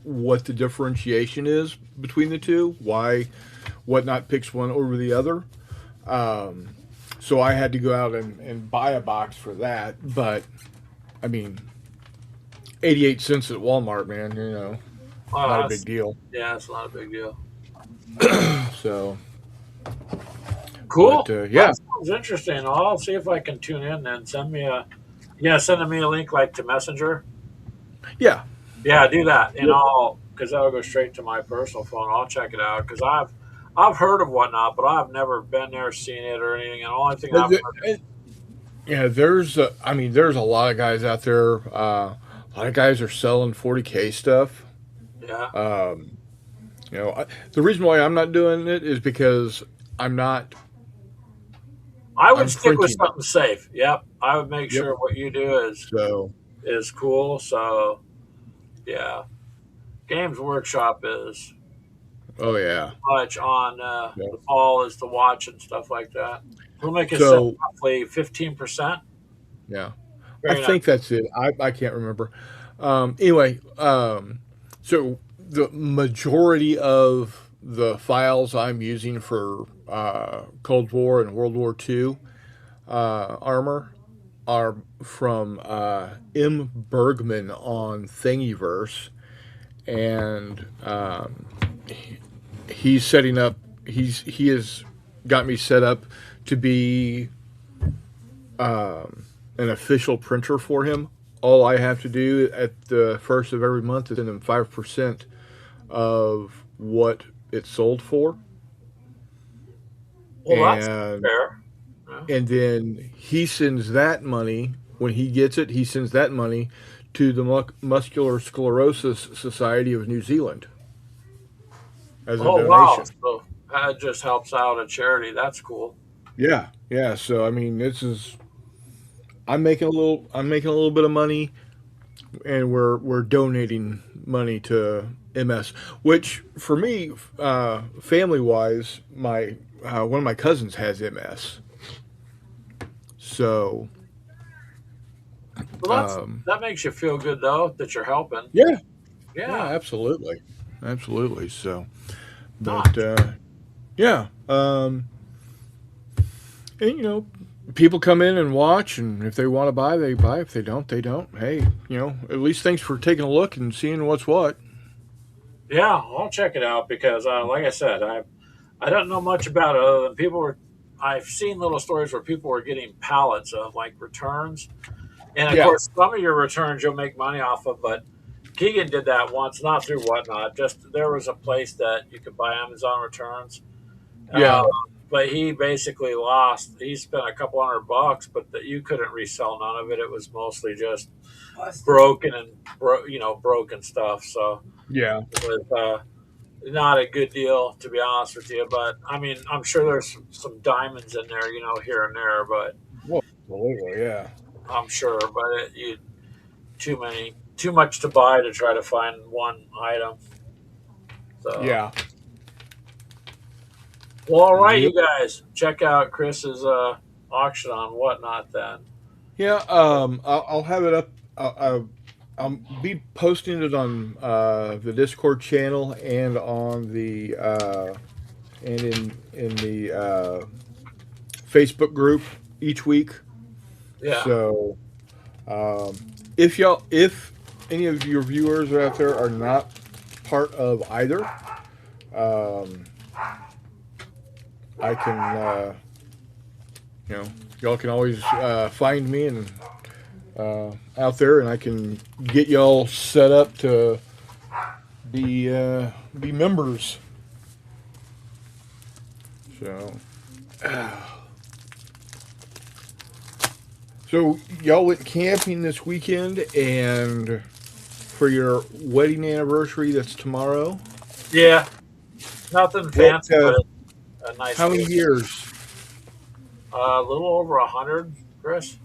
what the differentiation is between the two. Why Whatnot picks one over the other. So I had to go out and buy a box for that. But I mean, 88 cents at Walmart, man. Not a big deal. yeah, it's not a big deal. So, Cool. yeah, That sounds interesting. I'll see if I can tune in and send me a. Yeah, sending me a link like to Messenger. yeah, Yeah, do that, and Yep. because that'll go straight to my personal phone. I'll check it out because I've heard of Whatnot, but I've never been there, seen it, or anything. And the only thing I've heard yeah. I mean, there's a lot of guys out there. A lot of guys are selling 40K stuff. yeah, The reason why I'm not doing it is because I'm not. I would I'm stick with printing it. something safe. Yep, I would make Yep. sure what you do So, is cool. So yeah, Games Workshop is oh yeah. much on Yeah. the ball as to watch and stuff like that. We'll make it set So, roughly 15%. yeah. I Very nice. think that's it. I can't remember. Anyway, so the majority of the files I'm using for Cold War and World War II armor are from M. Bergman on Thingiverse, and he's setting up. He has got me set up to be an official printer for him. All I have to do at the first of every month is send him 5% of what it sold for, Well, that's and fair. Yeah. then he sends that money. When he gets it, he sends that money to the Muscular Sclerosis Society of New Zealand as a Oh wow! donation. So that just helps out a charity. That's cool. Yeah, yeah. So I mean, I'm making a little bit of money, and we're donating money to MS, which for me, family wise, my one of my cousins has MS. So Well, um, that makes you feel good though that you're helping. yeah, yeah, Yeah, absolutely, absolutely. So, not but yeah, and people come in and watch, and if they want to buy, they buy. If they don't, they don't. Hey, at least thanks for taking a look and seeing what's what. yeah. I'll check it out because, like I said, I don't know much about it other than people were. I've seen little stories where people were getting pallets of like returns, and of Yeah, course, some of your returns you'll make money off of. But Keegan did that once, not through Whatnot. Just there was a place that you could buy Amazon returns. Uh, yeah, but he basically lost. He spent a couple $100, but that you couldn't resell none of it. It was mostly just broken and broken stuff. So yeah. it was not a good deal, to be honest with you. But I mean, I'm sure there's some diamonds in there, here and there. But Well, absolutely, yeah. I'm sure, but too much to buy to try to find one item. So. Yeah. Well, all right, Yep. you guys, check out Chris's auction on Whatnot then. Yeah. I'll have it up. I'll be posting it on the Discord channel and on the and in the Facebook group each week. Yeah. So, if any of your viewers out there are not part of either, um, I can, y'all can always find me and out there, and I can get y'all set up to be members. So, so y'all went camping this weekend, and for your wedding anniversary, that's tomorrow. Yeah, nothing fancy, What, but a nice. how many deal. years? A little over 100, Chris.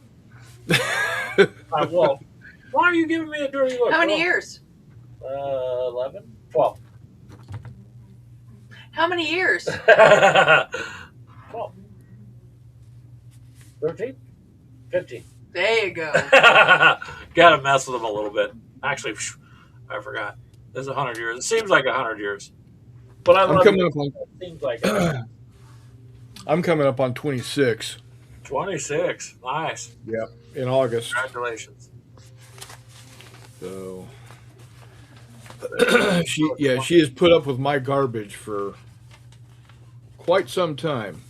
Well, why are you giving me a dirty look? How many Well, years? 11, 12. How many years? 12, 13, 15. There you go. Got to mess with them a little bit. Actually, I forgot. There's 100 years. It seems like 100 years, but I I'm love coming it. up on. It seems like it. I'm coming up on 26. 26. Nice. Yep, in August. Congratulations. So she has put up with my garbage for quite some time.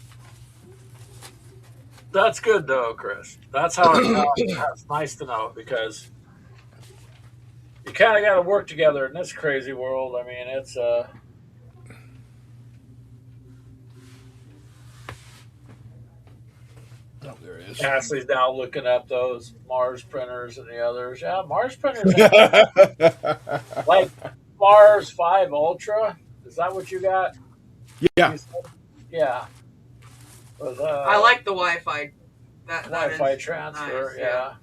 That's good though, Chris. That's how it's nice to know because you kind of got to work together in this crazy world. I mean, it's Oh, there it is. Ashley's now looking up those Mars printers and the others. Yeah, Mars printers like Mars 5 Ultra. Is that what you got? Yeah. You said? Yeah. With, I like the Wi-Fi. That Wi-Fi is transfer. nice, Yeah.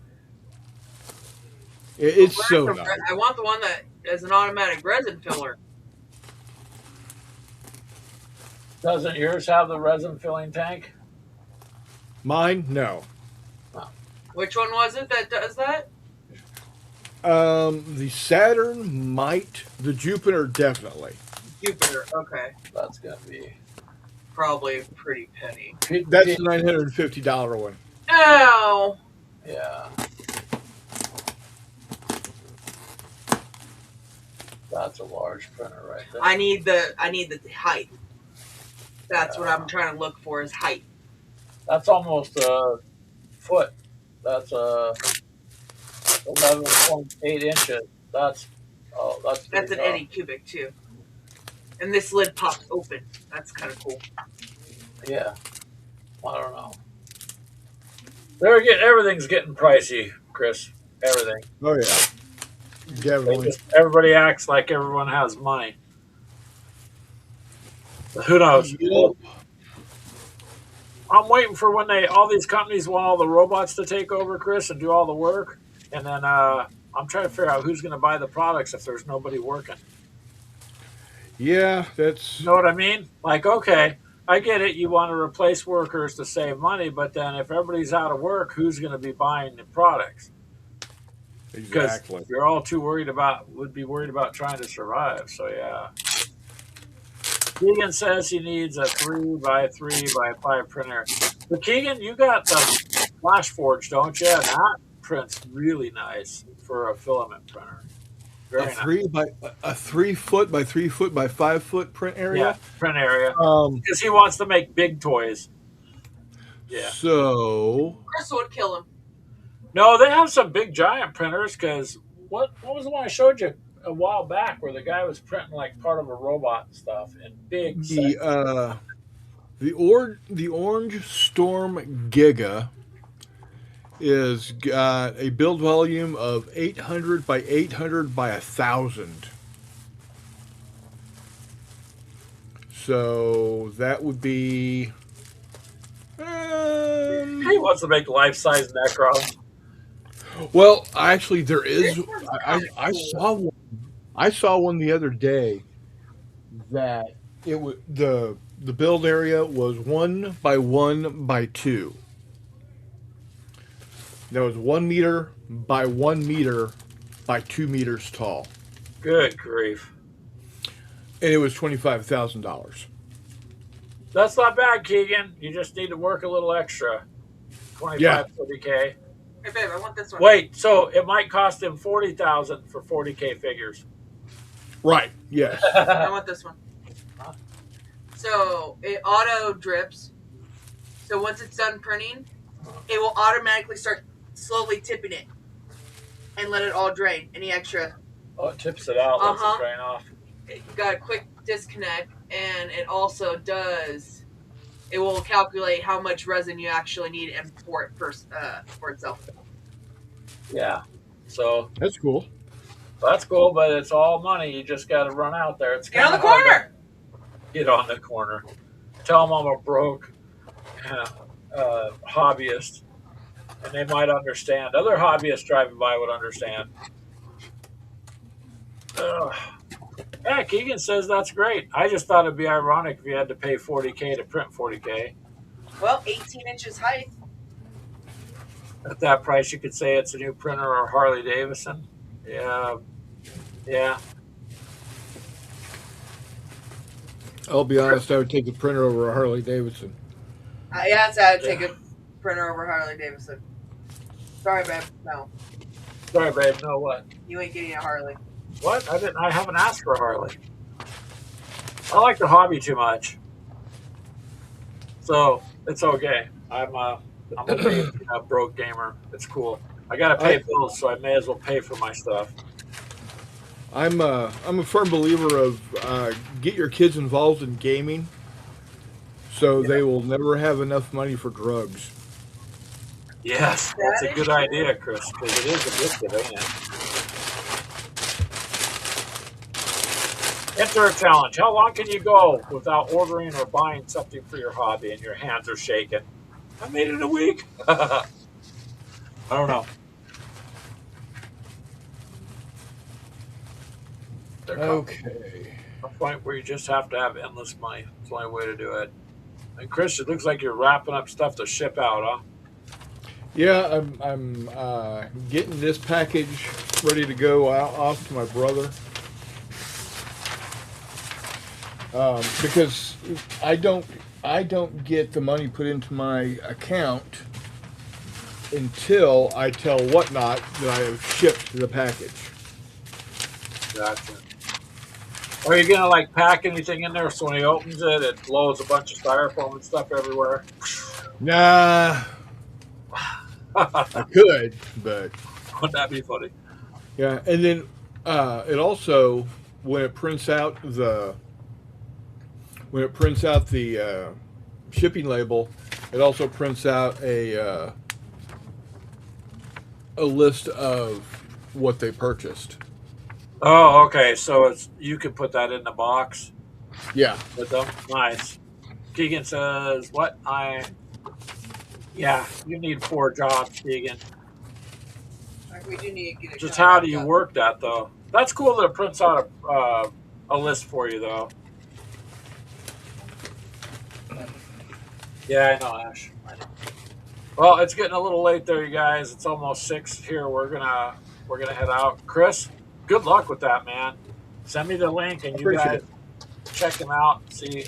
It's so nice. I want the one that is an automatic resin filler. Doesn't yours have the resin filling tank? Mine, no. Which one was it that does that? The Saturn might. The Jupiter definitely. Jupiter. Okay. That's gonna be Probably pretty penny. That's the $950 one. No. Yeah. That's a large printer right there. I need the height. That's what I'm trying to look for is height. That's almost a foot. That's 11.8 inches. That's That's an Eddie cubic too. And this lid pops open. That's kind of cool. Yeah. I don't know. Everything's getting pricey, Chris. Everything. Oh yeah, definitely. Everybody acts like everyone has money. But who knows? Yep. I'm waiting for when all these companies want all the robots to take over, Chris, and do all the work, and then I'm trying to figure out who's going to buy the products if there's nobody working. Yeah, that's. You know what I mean? Like, okay, I get it. You want to replace workers to save money, but then if everybody's out of work, who's going to be buying the products? Exactly. Because you're all too worried would be worried about trying to survive. So yeah. Keegan says he needs a 3x3x5 printer. But Keegan, you got the Flash Forge, don't you? And that prints really nice for a filament printer. Very nice. A 3 foot by 3 foot by 5 foot print area. Yeah, print area. Um, Because he wants to make big toys. Yeah. So Chris would kill him. No, they have some big giant printers. Because what was the one I showed you a while back where the guy was printing like part of a robot and stuff in big. the Orange Storm Giga is got a build volume of 800 by 800 by 1,000. So that would be. He wants to make life-size Necron. Well, actually, there is. I saw one. I saw one the other day that it was the build area was 1 by 1 by 2. That was 1 meter by 1 meter by 2 meters tall, Good grief. and it was $25,000. That's not bad, Keegan. You just need to work a little extra. 25, Yeah. 40K. Hey babe, I want this one. Wait, so it might cost him 40,000 for 40K figures. Right? Yes. I want this one. So it auto drips. So once it's done printing, it will automatically start slowly tipping it and let it all drain. Any extra? Oh, it tips it out, lets Uh-huh. it drain off. You got a quick disconnect, and it also does. It will calculate how much resin you actually need and for itself. Yeah. So That's cool. That's cool, but it's all money. You just got to run out there. It's Get on kind the of hard to corner. get on the corner. Tell them I'm a broke hobbyist, and they might understand. Other hobbyists driving by would understand. Ugh. Yeah, Keegan says that's great. I just thought it'd be ironic if you had to pay 40K to print 40K. Well, 18 inches height. At that price, you could say it's a new printer or Harley Davidson. Yeah, yeah. I'll be honest, I would take the printer over a Harley Davidson. Yeah, so I would take a printer over Harley Davidson. Sorry, babe. No, Sorry, babe. No, what? you ain't getting a Harley. What? I didn't. I haven't asked for a Harley. I like the hobby too much, so it's okay. I'm a broke gamer. It's cool. I gotta pay bills, so I may as well pay for my stuff. I'm a firm believer of get your kids involved in gaming, so they will never have enough money for drugs. Yes, that's a good idea, Chris, because it is addictive, ain't it? Enter a challenge. How long can you go without ordering or buying something for your hobby and your hands are shaking? I made it in a week. I don't know. Okay. A point where you just have to have endless money. It's the only way to do it. And Chris, it looks like you're wrapping up stuff to ship out, huh? Yeah, I'm getting this package ready to go out off to my brother. Because I don't get the money put into my account until I tell Whatnot that I have shipped the package. Gotcha. Are you gonna like pack anything in there so when he opens it, it blows a bunch of styrofoam and stuff everywhere? Nah, I could, but Wouldn't that be funny? yeah. And then it also when it prints out the shipping label, it also prints out a list of what they purchased. Oh, okay. So it's you can put that in the box Yeah. with them. Nice. Keegan says, "What Yeah, you need 4 jobs, Keegan. We do need to get it. Just how do you work that though? That's cool that it prints out a list for you though. Yeah, I know, Ash. I know. Well, it's getting a little late there, you guys. It's almost 6 here. We're gonna head out. Chris, good luck with that, man. Send me the link and you guys check them out and see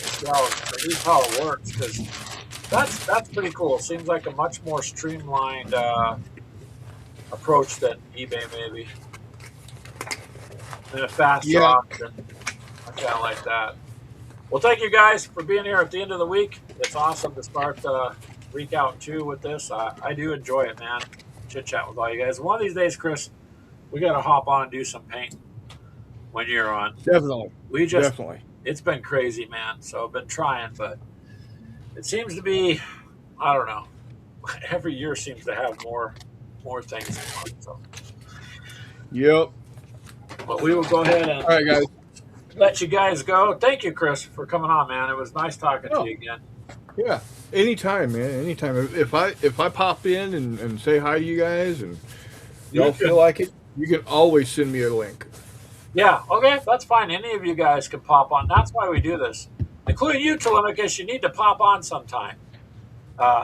how it works because that's pretty cool. Seems like a much more streamlined approach than eBay maybe, and a faster option. I kind of like that. Well, thank you guys for being here at the end of the week. It's awesome to start week out 2 with this. I do enjoy it, man. Chit chat with all you guys. One of these days, Chris, we got to hop on and do some painting when you're on. Definitely. Definitely. It's been crazy, man. So I've been trying, but it seems to be, I don't know. Every year seems to have more things. So. Yep. But we will go ahead and all right, guys. Let you guys go. Thank you, Chris, for coming on, man. It was nice talking to you again. Yeah. Anytime, man. Anytime. If I pop in and say hi to you guys and y'all feel like it, you can always send me a link. Yeah, okay, that's fine. Any of you guys can pop on. That's why we do this. Including you, Telemachus. You need to pop on sometime.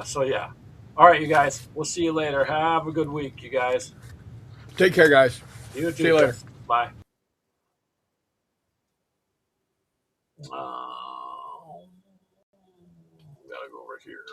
So, yeah. All right, you guys. We'll see you later. Have a good week, you guys. Take care, guys. You too. See you later. Bye. Gotta go over here.